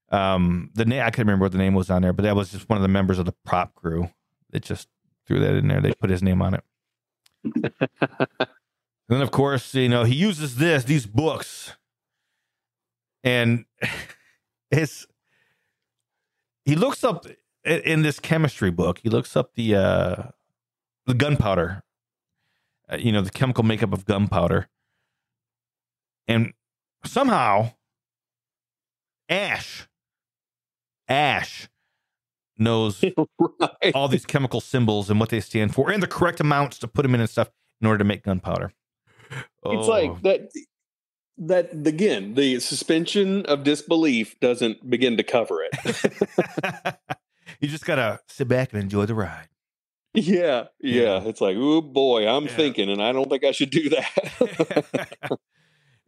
the name, I can't remember what the name was on there, but that was just one of the members of the prop crew. They just threw that in there. They put his name on it. And then, of course, he uses these books, and he looks up in this chemistry book. He looks up the gunpowder, the chemical makeup of gunpowder, and somehow Ash knows right. all these chemical symbols and what they stand for, and the correct amounts to put them in and stuff in order to make gunpowder. It's like that again, the suspension of disbelief doesn't begin to cover it. You just gotta sit back and enjoy the ride. Yeah. It's like, oh boy, I'm thinking, and I don't think I should do that.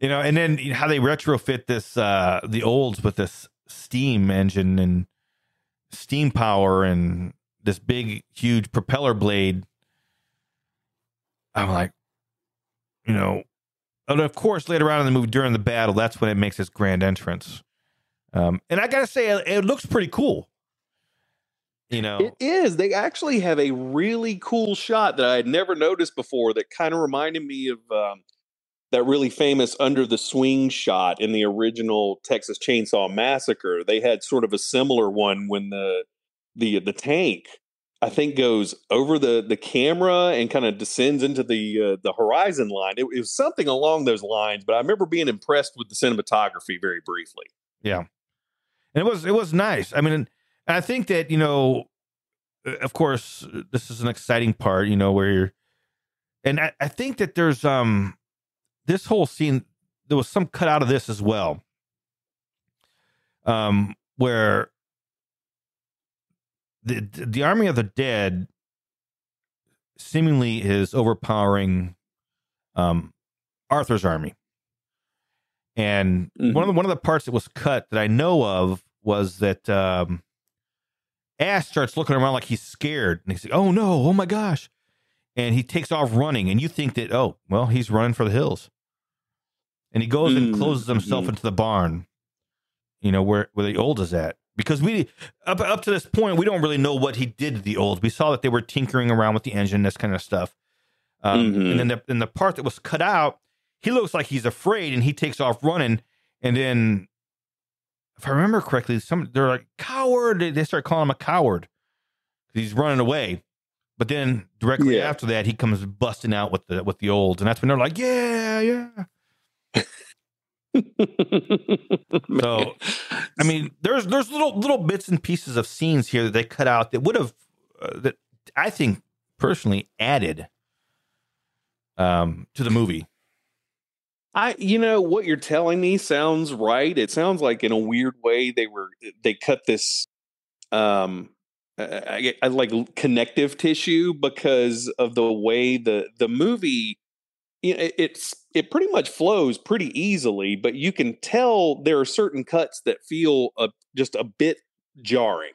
And then how they retrofit this the olds with this steam engine and steam power and this big huge propeller blade. I'm like, and of course later on in the movie during the battle, that's when it makes its grand entrance. And I gotta say, it looks pretty cool. It is. They actually have a really cool shot that I had never noticed before that kind of reminded me of that really famous under the swing shot in the original Texas Chainsaw Massacre. They had sort of a similar one when the tank, I think, goes over the camera and kind of descends into the horizon line. It was something along those lines, but I remember being impressed with the cinematography very briefly. Yeah. And it was nice. I mean, I think that, of course, this is an exciting part, where you're, and I think that there's, this whole scene, there was some cut out of this as well. Where the army of the dead seemingly is overpowering, Arthur's army. And one of the parts that was cut that I know of was that, Ash starts looking around like he's scared, and he's like, "Oh no! Oh my gosh!" And he takes off running, and you think that, oh well, he's running for the hills, and he goes and closes himself into the barn, where the old is at, because we up to this point we don't really know what he did to the old. We saw that they were tinkering around with the engine, this kind of stuff, and then in the part that was cut out, he looks like he's afraid, and he takes off running, and then, if I remember correctly, they're like, coward. They start calling him a coward because he's running away. But then directly after that, he comes busting out with the olds, and that's when they're like, yeah. So, I mean, there's little bits and pieces of scenes here that they cut out that would have that I think personally added to the movie. What you're telling me sounds right. It sounds like in a weird way they cut this I like connective tissue because of the way the movie, it pretty much flows pretty easily, but you can tell there are certain cuts that feel just a bit jarring.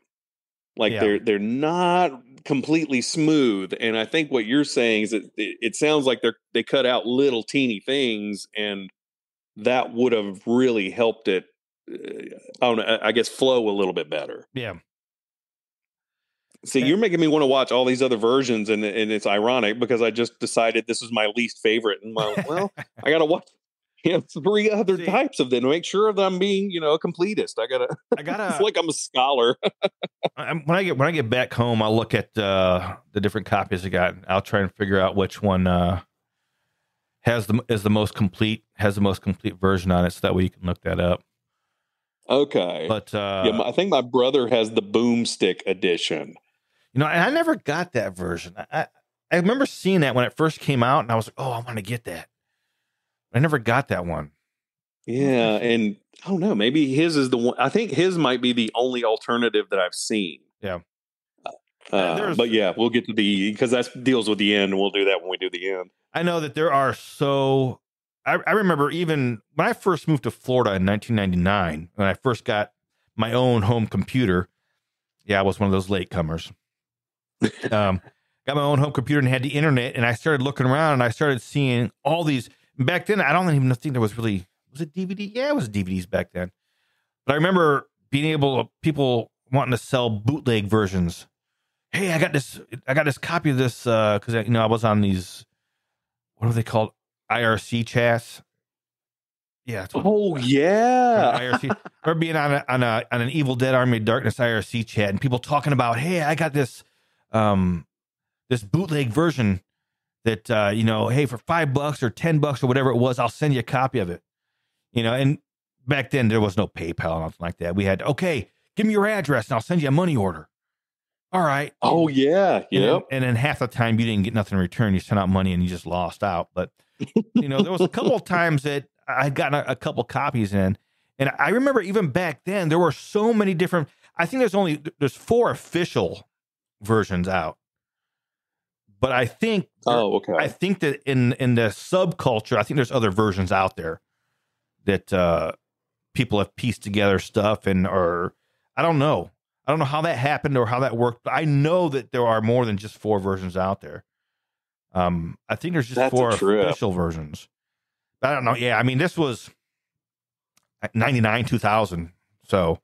Like they're not completely smooth, and I think what you're saying is that it sounds like they cut out little teeny things, and that would have really helped it. I guess flow a little bit better. Yeah. See, you're making me want to watch all these other versions, and it's ironic because I just decided this is my least favorite, and well, I got to watch 3 other types of them to make sure that I'm being, a completist. I gotta. It's like I'm a scholar. When I get back home, I'll look at the different copies I got. I'll try and figure out which one has the most complete version on it, so that way you can look that up. Okay, but I think my brother has the boomstick edition. And I never got that version. I remember seeing that when it first came out, and I was like, oh, I want to get that. I never got that one. Yeah, and I don't know. Maybe his is the one. I think his might be the only alternative that I've seen. Yeah. But yeah, we'll get to because that deals with the end, and we'll do that when we do the end. I know that there are I remember even when I first moved to Florida in 1999, when I first got my own home computer, Yeah, I was one of those latecomers. Got my own home computer and had the internet, and I started looking around and I started seeing all these. Back then, I don't even think there was really, was it DVD? Yeah, it was DVDs back then. But I remember being able, people wanting to sell bootleg versions. Hey, I got this copy of this because I was on these, what are they called? IRC chats. Yeah. Yeah. Or being on an Evil Dead Army of Darkness IRC chat and people talking about, hey, I got this this bootleg version that hey, for $5 or $10 or whatever it was, I'll send you a copy of it. And back then there was no PayPal or nothing like that. We had, okay, give me your address and I'll send you a money order. All right. Oh yeah. Yep. And then half the time you didn't get nothing in return. You sent out money and you just lost out. But there was a couple of times that I'd gotten a couple copies in. And I remember even back then, there were so many different, I think there's 4 official versions out. But I think, I think that in the subculture, I think there's other versions out there that people have pieced together stuff or I don't know. I don't know how that happened or how that worked, but I know that there are more than just 4 versions out there. I think there's just 4 official versions. I don't know. Yeah, I mean, this was 99, 2000. So,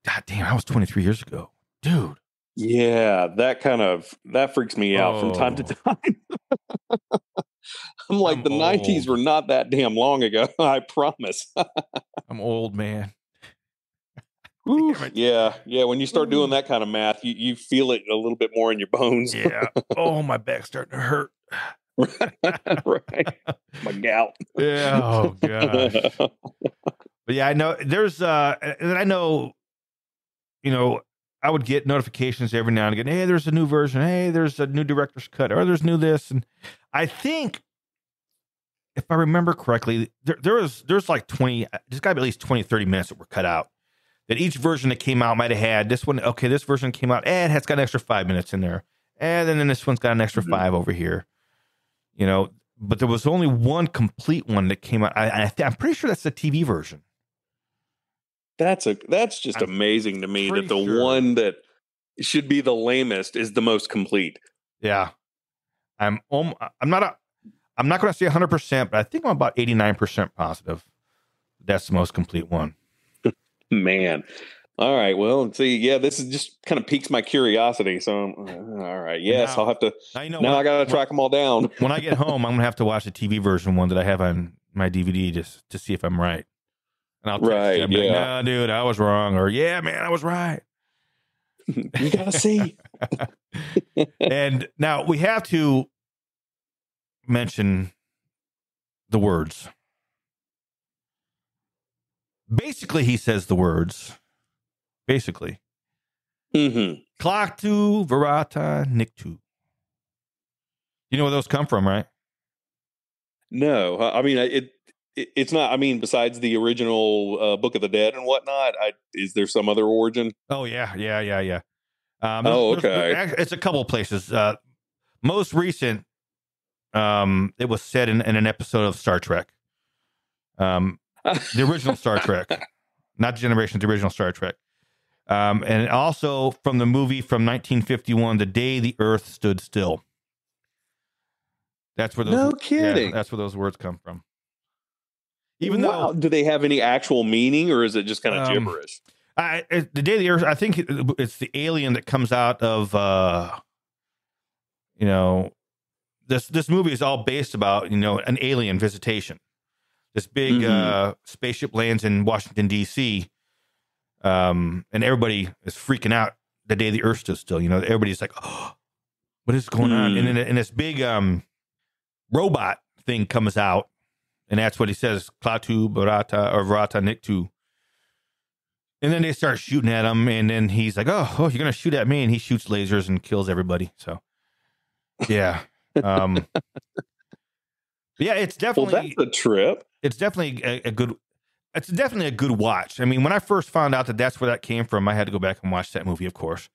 God damn, that was 23 years ago. Dude. Yeah, that freaks me out from time to time. I'm like, the 90s were not that damn long ago. I promise. I'm old, man. Yeah. When you start doing that kind of math, you feel it a little bit more in your bones. Yeah. Oh, my back's starting to hurt. Right. My gout. Yeah. Oh, gosh. But yeah, I know there's, and I know, I would get notifications every now and again. Hey, there's a new version. Hey, there's a new director's cut, or there's new this. And I think, if I remember correctly, there's like 20, there's got to be at least 20, 30 minutes that were cut out. That each version that came out might have had this one. Okay, this version came out, and it's got an extra 5 minutes in there. And then this one's got an extra 5 over here. But there was only one complete one that came out. I'm pretty sure that's the TV version. That's just amazing to me that the one that should be the lamest is the most complete. Yeah. I'm not going to say 100%, but I think I'm about 89% positive that's the most complete one. Man. All right. Well, see, yeah, this is just kind of piques my curiosity. So, all right. Yes, I'll have to. Now I got to track them all down. When I get home, I'm going to have to watch the TV version one that I have on my DVD just to see if I'm right. And I'll text you, like, no, dude, I was wrong. Or, yeah, man, I was right. You got to see. And now we have to mention the words. Basically, he says the words. Basically. Mm-hmm. Klaatu, Verata, Niktu. You know where those come from, right? No. I mean, it's not, I mean, besides the original Book of the Dead and whatnot, is there some other origin? Oh, yeah. Okay. It's a couple of places. Most recent, it was said in an episode of Star Trek. The original Star Trek. Not Generation, the original Star Trek. And also from the movie from 1951, The Day the Earth Stood Still. That's where those. No kidding. Yeah, that's where those words come from. Even though, do they have any actual meaning, or is it just kind of gibberish? The Day the Earth. I think it's the alien that comes out of. This movie is all based about an alien visitation. This big spaceship lands in Washington D.C. And everybody is freaking out the day the Earth stood still. Everybody's like, "Oh, what is going on?" And then this big robot thing comes out, and that's what he says: "Klaatu, Verata Niktu." And then they start shooting at him, and then he's like, "Oh, you're gonna shoot at me?" And he shoots lasers and kills everybody. So, yeah, yeah, it's definitely that's a trip. It's definitely a good. It's definitely a good watch. I mean, when I first found out that that's where that came from, I had to go back and watch that movie, of course.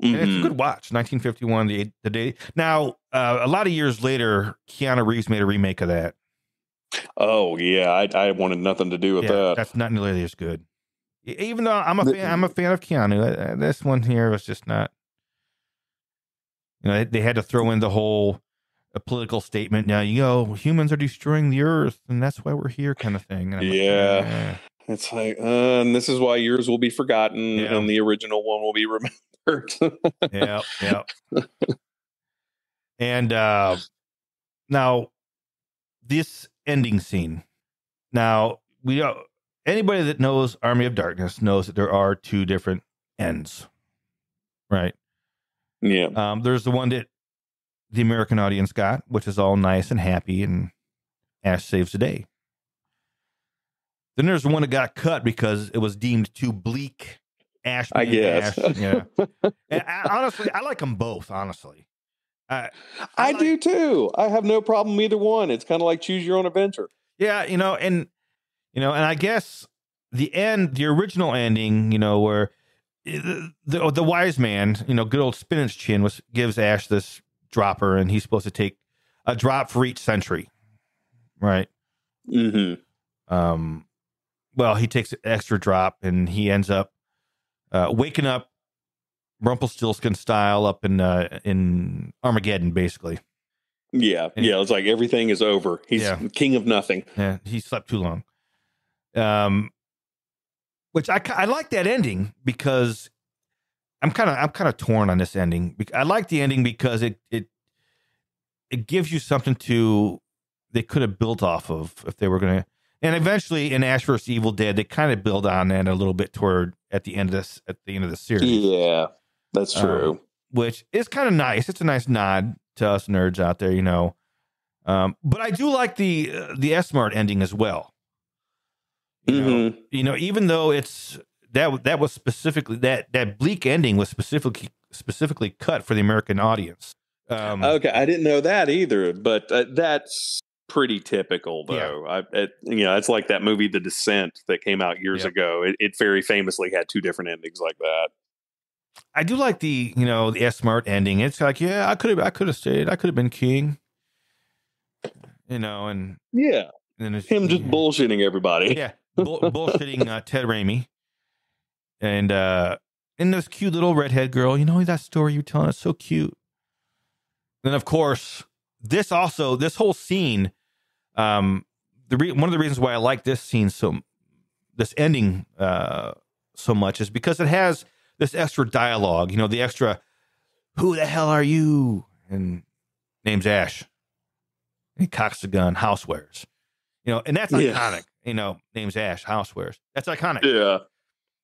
And it's a good watch. 1951, the day. Now, a lot of years later, Keanu Reeves made a remake of that. Oh yeah, I wanted nothing to do with that. That's not nearly as good. Even though I'm a fan of Keanu. This one here was just not. They had to throw in the whole political statement. Now, humans are destroying the earth, and that's why we're here, kind of thing. And I'm it's like, and this is why yours will be forgotten, and the original one will be remembered. Yeah. And now, this ending scene. Now, anybody that knows Army of Darkness knows that there are two different ends, right? Yeah. There's the one that the American audience got, which is all nice and happy, and Ash saves the day. Then there's the one that got cut because it was deemed too bleak. Ash, I guess. Ash, yeah. And honestly, I like them both. Honestly, I do too. I have no problem with either one. It's kind of like choose your own adventure. Yeah, and I guess the original ending, where the wise man, good old Spinach Chin gives Ash this dropper, and he's supposed to take a drop for each century, right? Mm-hmm. Well, he takes an extra drop, and he ends up waking up Rumpelstiltskin style up in Armageddon, basically. Yeah, it's like everything is over. He's king of nothing. Yeah, he slept too long. Which I like that ending because I'm kind of torn on this ending. I like the ending because it gives you something they could have built off of if they were going to. And eventually, in Ash vs. Evil Dead, they kind of build on that a little bit at the end of the series. Yeah, that's true. Which is kind of nice. It's a nice nod to us nerds out there, But I do like the S-Mart ending as well. Even though it's that was specifically that bleak ending was specifically cut for the American audience. Okay, I didn't know that either, but that's pretty typical, though. Yeah. It's like that movie, The Descent, that came out years ago. It very famously had two different endings like that. I do like the S-Mart ending. It's like, I could have stayed. I could have been king. And and him just bullshitting everybody. Yeah, bullshitting Ted Raimi, and this cute little redhead girl. That story you were telling us so cute. Then of course this whole scene. One of the reasons why I like this scene this ending so much is because it has this extra dialogue, the extra, who the hell are you? And name's Ash. And he cocks the gun, housewares. And that's iconic. Name's Ash, housewares. That's iconic. Yeah.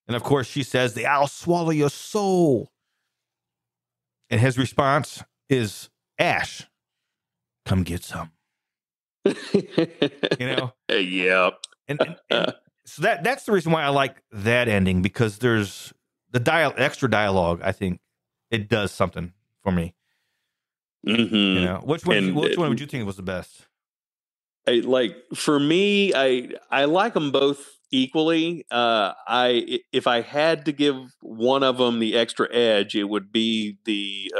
And of course she says, I'll swallow your soul. And his response is, Ash, come get some. Yeah. And so that's the reason why I like that ending, because there's the extra dialogue. I think it does something for me. Mm-hmm. Which one would you think was the best? For me, I like them both equally. If I had to give one of them the extra edge, it would be the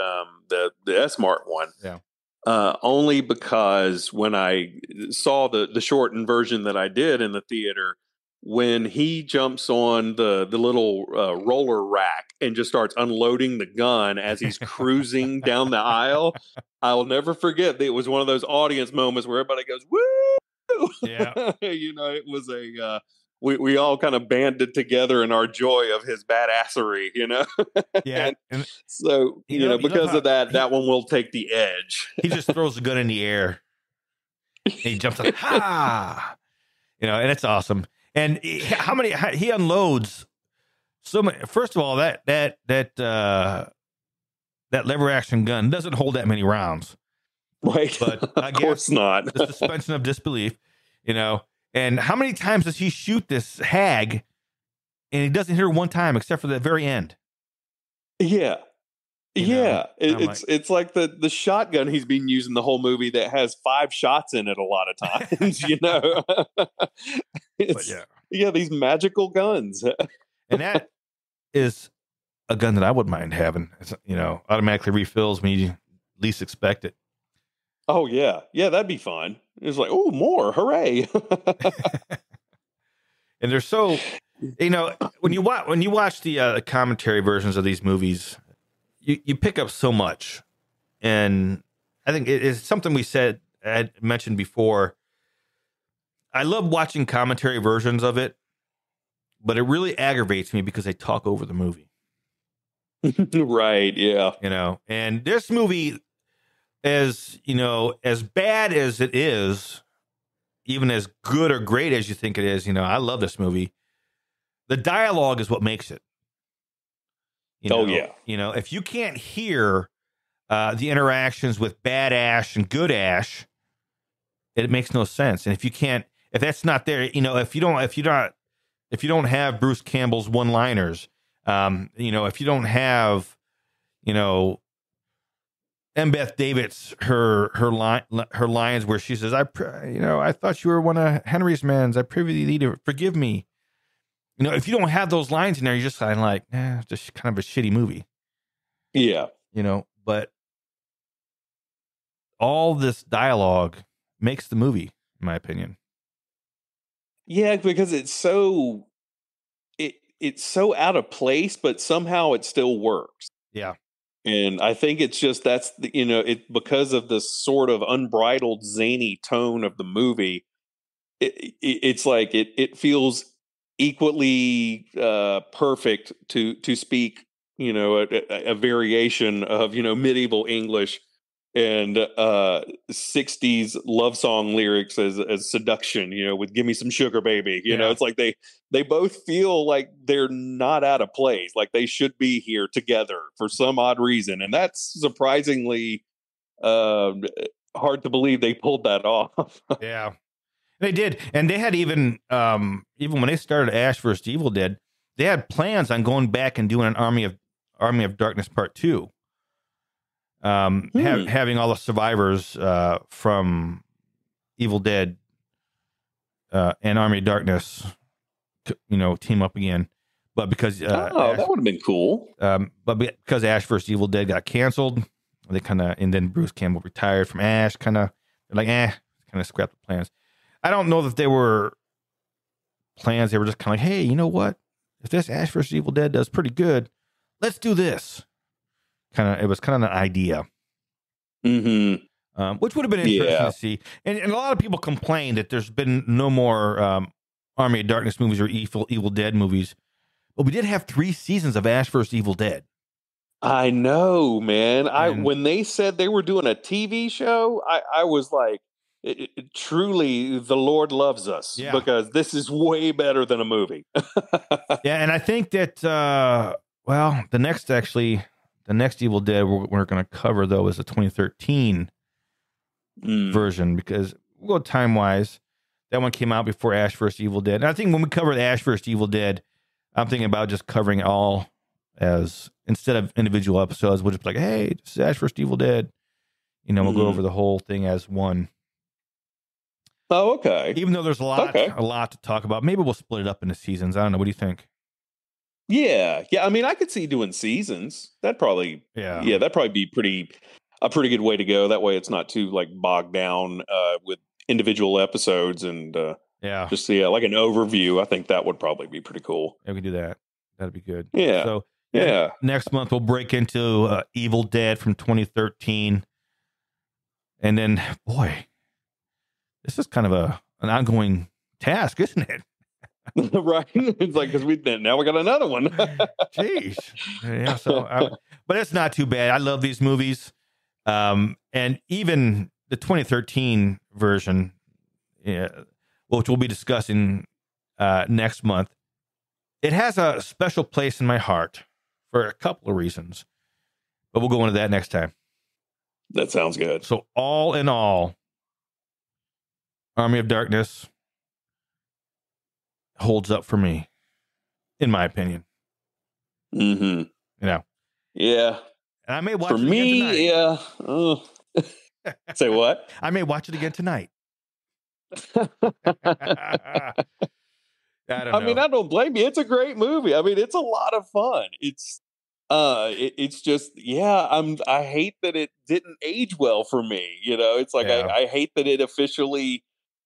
S-Mart one. Yeah. Only because when I saw the shortened version that I did in the theater, when he jumps on the little roller rack and just starts unloading the gun as he's cruising down the aisle, I'll never forget that it was one of those audience moments where everybody goes, woo! Yeah. It was we all kind of banded together in our joy of his badassery, Yeah. And so, because of that one will take the edge. He just throws the gun in the air. And he jumps up, ha! And it's awesome. And he unloads so many. First of all, that lever action gun doesn't hold that many rounds. Right. But I of course not. The suspension of disbelief, And how many times does he shoot this hag and he doesn't hit her one time except for the very end? Yeah. It's like the shotgun he's been using the whole movie that has 5 shots in it a lot of times, these magical guns. And that is a gun that I wouldn't mind having. It's, automatically refills when you least expect it. Oh yeah. Yeah, that'd be fun. It's like, oh, more, hooray. And they're so You know, when you watch the commentary versions of these movies, you pick up so much, and I think it's something I had mentioned before. I love watching commentary versions of it, but it really aggravates me because they talk over the movie. Right, yeah. You know, and this movie, as bad as it is, even as good or great as you think it is, I love this movie. The dialogue is what makes it. Yeah. If you can't hear the interactions with bad Ash and good Ash, it makes no sense. And if that's not there, if you don't have Bruce Campbell's one-liners, if you don't have, Embeth David's her lines where she says, I thought you were one of Henry's men. I privy thee to forgive me. If you don't have those lines in there, you're just kind of like, just kind of a shitty movie. Yeah. But all this dialogue makes the movie, in my opinion. Yeah, because it's so out of place, but somehow it still works. Yeah. And I think it's just because of the sort of unbridled zany tone of the movie, it's like it feels equally perfect to speak, a variation of medieval English and 60s love song lyrics as seduction, with "Give Me Some Sugar, Baby." It's like they both feel like they're not out of place, like they should be here together for some odd reason, and that's surprisingly hard to believe they pulled that off. Yeah, they did, and they had even when they started Ash vs. Evil Dead, they had plans on going back and doing an Army of Darkness Part 2. Having all the survivors from Evil Dead and Army of Darkness, team up again, but because that would have been cool. But because Ash vs. Evil Dead got canceled, they and then Bruce Campbell retired from Ash. Kind of scrapped the plans. I don't know that they were plans. They were just kind of like, hey, you know what? If this Ash vs. Evil Dead does pretty good, let's do this. It was kind of an idea, which would have been interesting to see. And a lot of people complain that there's been no more Army of Darkness movies or Evil Dead movies, but we did have 3 seasons of Ash vs. Evil Dead. I know, man. When they said they were doing a TV show, I was like, truly, the Lord loves us, because this is way better than a movie. Yeah, and I think that the next Evil Dead we're going to cover, though, is the 2013 version, because we'll go time-wise. That one came out before Ash vs. Evil Dead. And I think when we cover the Ash vs. Evil Dead, I'm thinking about just covering it all instead of individual episodes. We'll just be like, hey, this is Ash vs. Evil Dead. We'll go over the whole thing as one. Oh, okay. Even though there's a lot to talk about. Maybe we'll split it up into seasons. I don't know. What do you think? Yeah. I mean, I could see doing seasons. That'd probably be a pretty good way to go. That way, it's not too bogged down with individual episodes, and just like an overview. I think that would probably be pretty cool. Yeah, we can do that. That'd be good. Yeah. So next month we'll break into Evil Dead from 2013, and then boy, this is kind of an ongoing task, isn't it? Right. It's like, because now we got another one. Jeez. Yeah. But it's not too bad. I love these movies. And even the 2013 version, which we'll be discussing next month, it has a special place in my heart for a couple of reasons. But we'll go into that next time. That sounds good. So all in all, Army of Darkness holds up for me, in my opinion. Mm-hmm. Yeah. And I may watch it again tonight. Yeah. Say what? I may watch it again tonight. I mean, I don't blame you. It's a great movie. I mean, it's a lot of fun. It's just, I hate that it didn't age well for me. It's like, I hate that it officially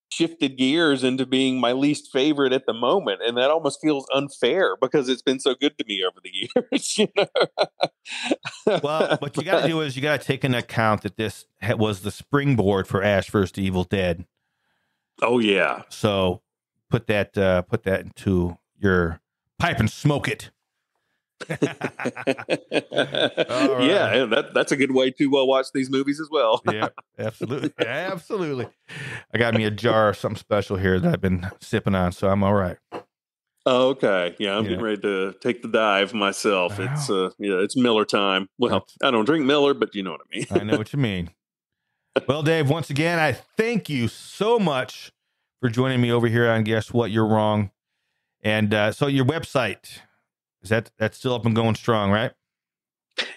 shifted gears into being my least favorite at the moment, and that almost feels unfair because it's been so good to me over the years. You know? Well, what you got to do is you got to take into account that this was the springboard for Ash vs. Evil Dead. Oh yeah. So put that into your pipe and smoke it. Right. Yeah, that's a good way to watch these movies as well. Yeah, absolutely. Absolutely. I got me a jar of something special here that I've been sipping on, so I'm all right. Oh, okay. Yeah, I'm getting ready to take the dive myself. Wow. It's Miller time. Well, I don't drink Miller, but you know what I mean. I know what you mean. Well, Dave, once again, I thank you so much for joining me over here on Guess What, You're Wrong. And so your website, that's still up and going strong, right?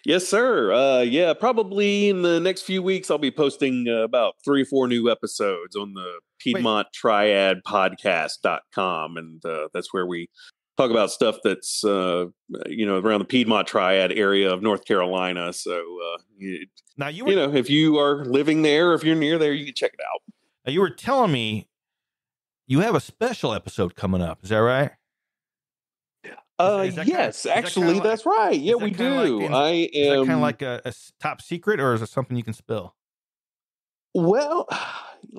Yes, sir. Yeah, probably in the next few weeks, I'll be posting about 3 or 4 new episodes on the Piedmont Triad podcast.com. And that's where we talk about stuff that's, around the Piedmont Triad area of North Carolina. So, now if you are living there, if you're near there, you can check it out. Now you were telling me you have a special episode coming up. Is that right? Yes, actually, that's right. Yeah, we do. Is that kind of like a top secret, or is it something you can spill? Well,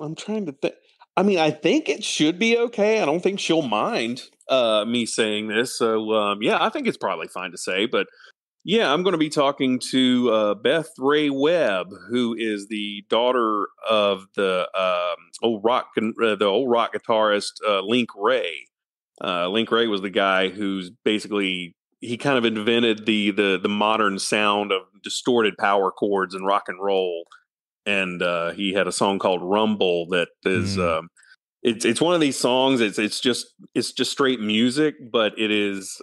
I'm trying to think. I mean, I think it should be okay. I don't think she'll mind me saying this. So, I think it's probably fine to say. But yeah, I'm going to be talking to Beth Ray Webb, who is the daughter of the old rock guitarist Link Ray. Link Ray was the guy who's basically, he kind of invented the modern sound of distorted power chords and rock and roll. And he had a song called Rumble that is it's one of these songs. It's just straight music, but it's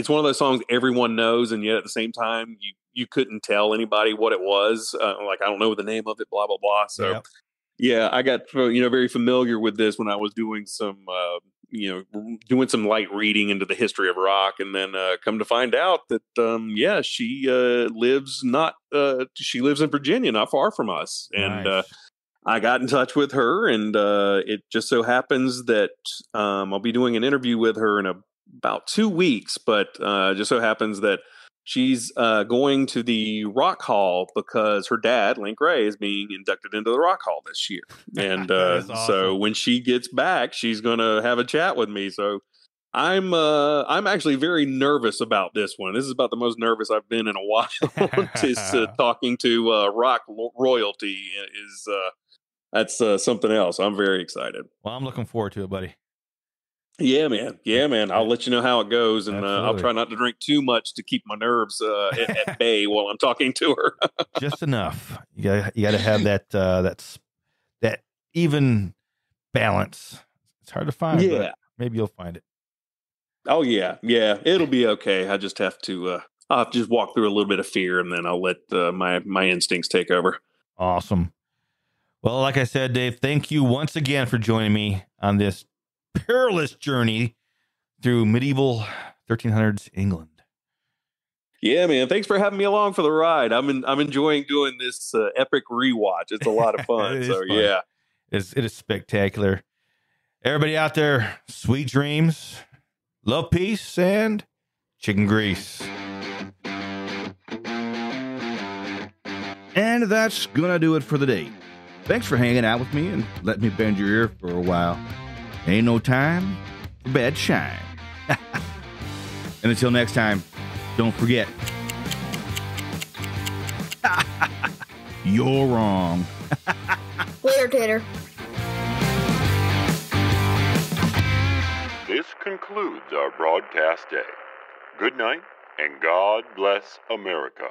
one of those songs everyone knows, and yet at the same time you couldn't tell anybody what it was. Like, I don't know the name of it, blah blah blah. So yeah, I got very familiar with this when I was doing some light reading into the history of rock, and then come to find out that she lives in Virginia, not far from us. And nice. I got in touch with her, and it just so happens that I'll be doing an interview with her in about 2 weeks, but just so happens that she's going to the Rock Hall because her dad, Link Ray, is being inducted into the Rock Hall this year. And awesome. So when she gets back, she's going to have a chat with me. So I'm actually very nervous about this one. This is about the most nervous I've been in a while. Talking to rock royalty that's something else. I'm very excited. Well, I'm looking forward to it, buddy. Yeah, man. I'll let you know how it goes, and I'll try not to drink too much to keep my nerves at bay while I'm talking to her. Just enough. You got to have that even balance. It's hard to find, but maybe you'll find it. Oh yeah, it'll be okay. I just have to I'll have to just walk through a little bit of fear, and then I'll let my instincts take over. Awesome. Well, like I said, Dave, thank you once again for joining me on this perilous journey through medieval 1300s England. Yeah, man. Thanks for having me along for the ride. I'm enjoying doing this epic rewatch. It's a lot of fun. So fun. Yeah, it is spectacular. Everybody out there, sweet dreams, love, peace, and chicken grease. And that's gonna do it for the day. Thanks for hanging out with me and letting me bend your ear for a while. Ain't no time for bad shine. And until next time, don't forget, you're wrong. Later, Tater. This concludes our broadcast day. Good night, and God bless America.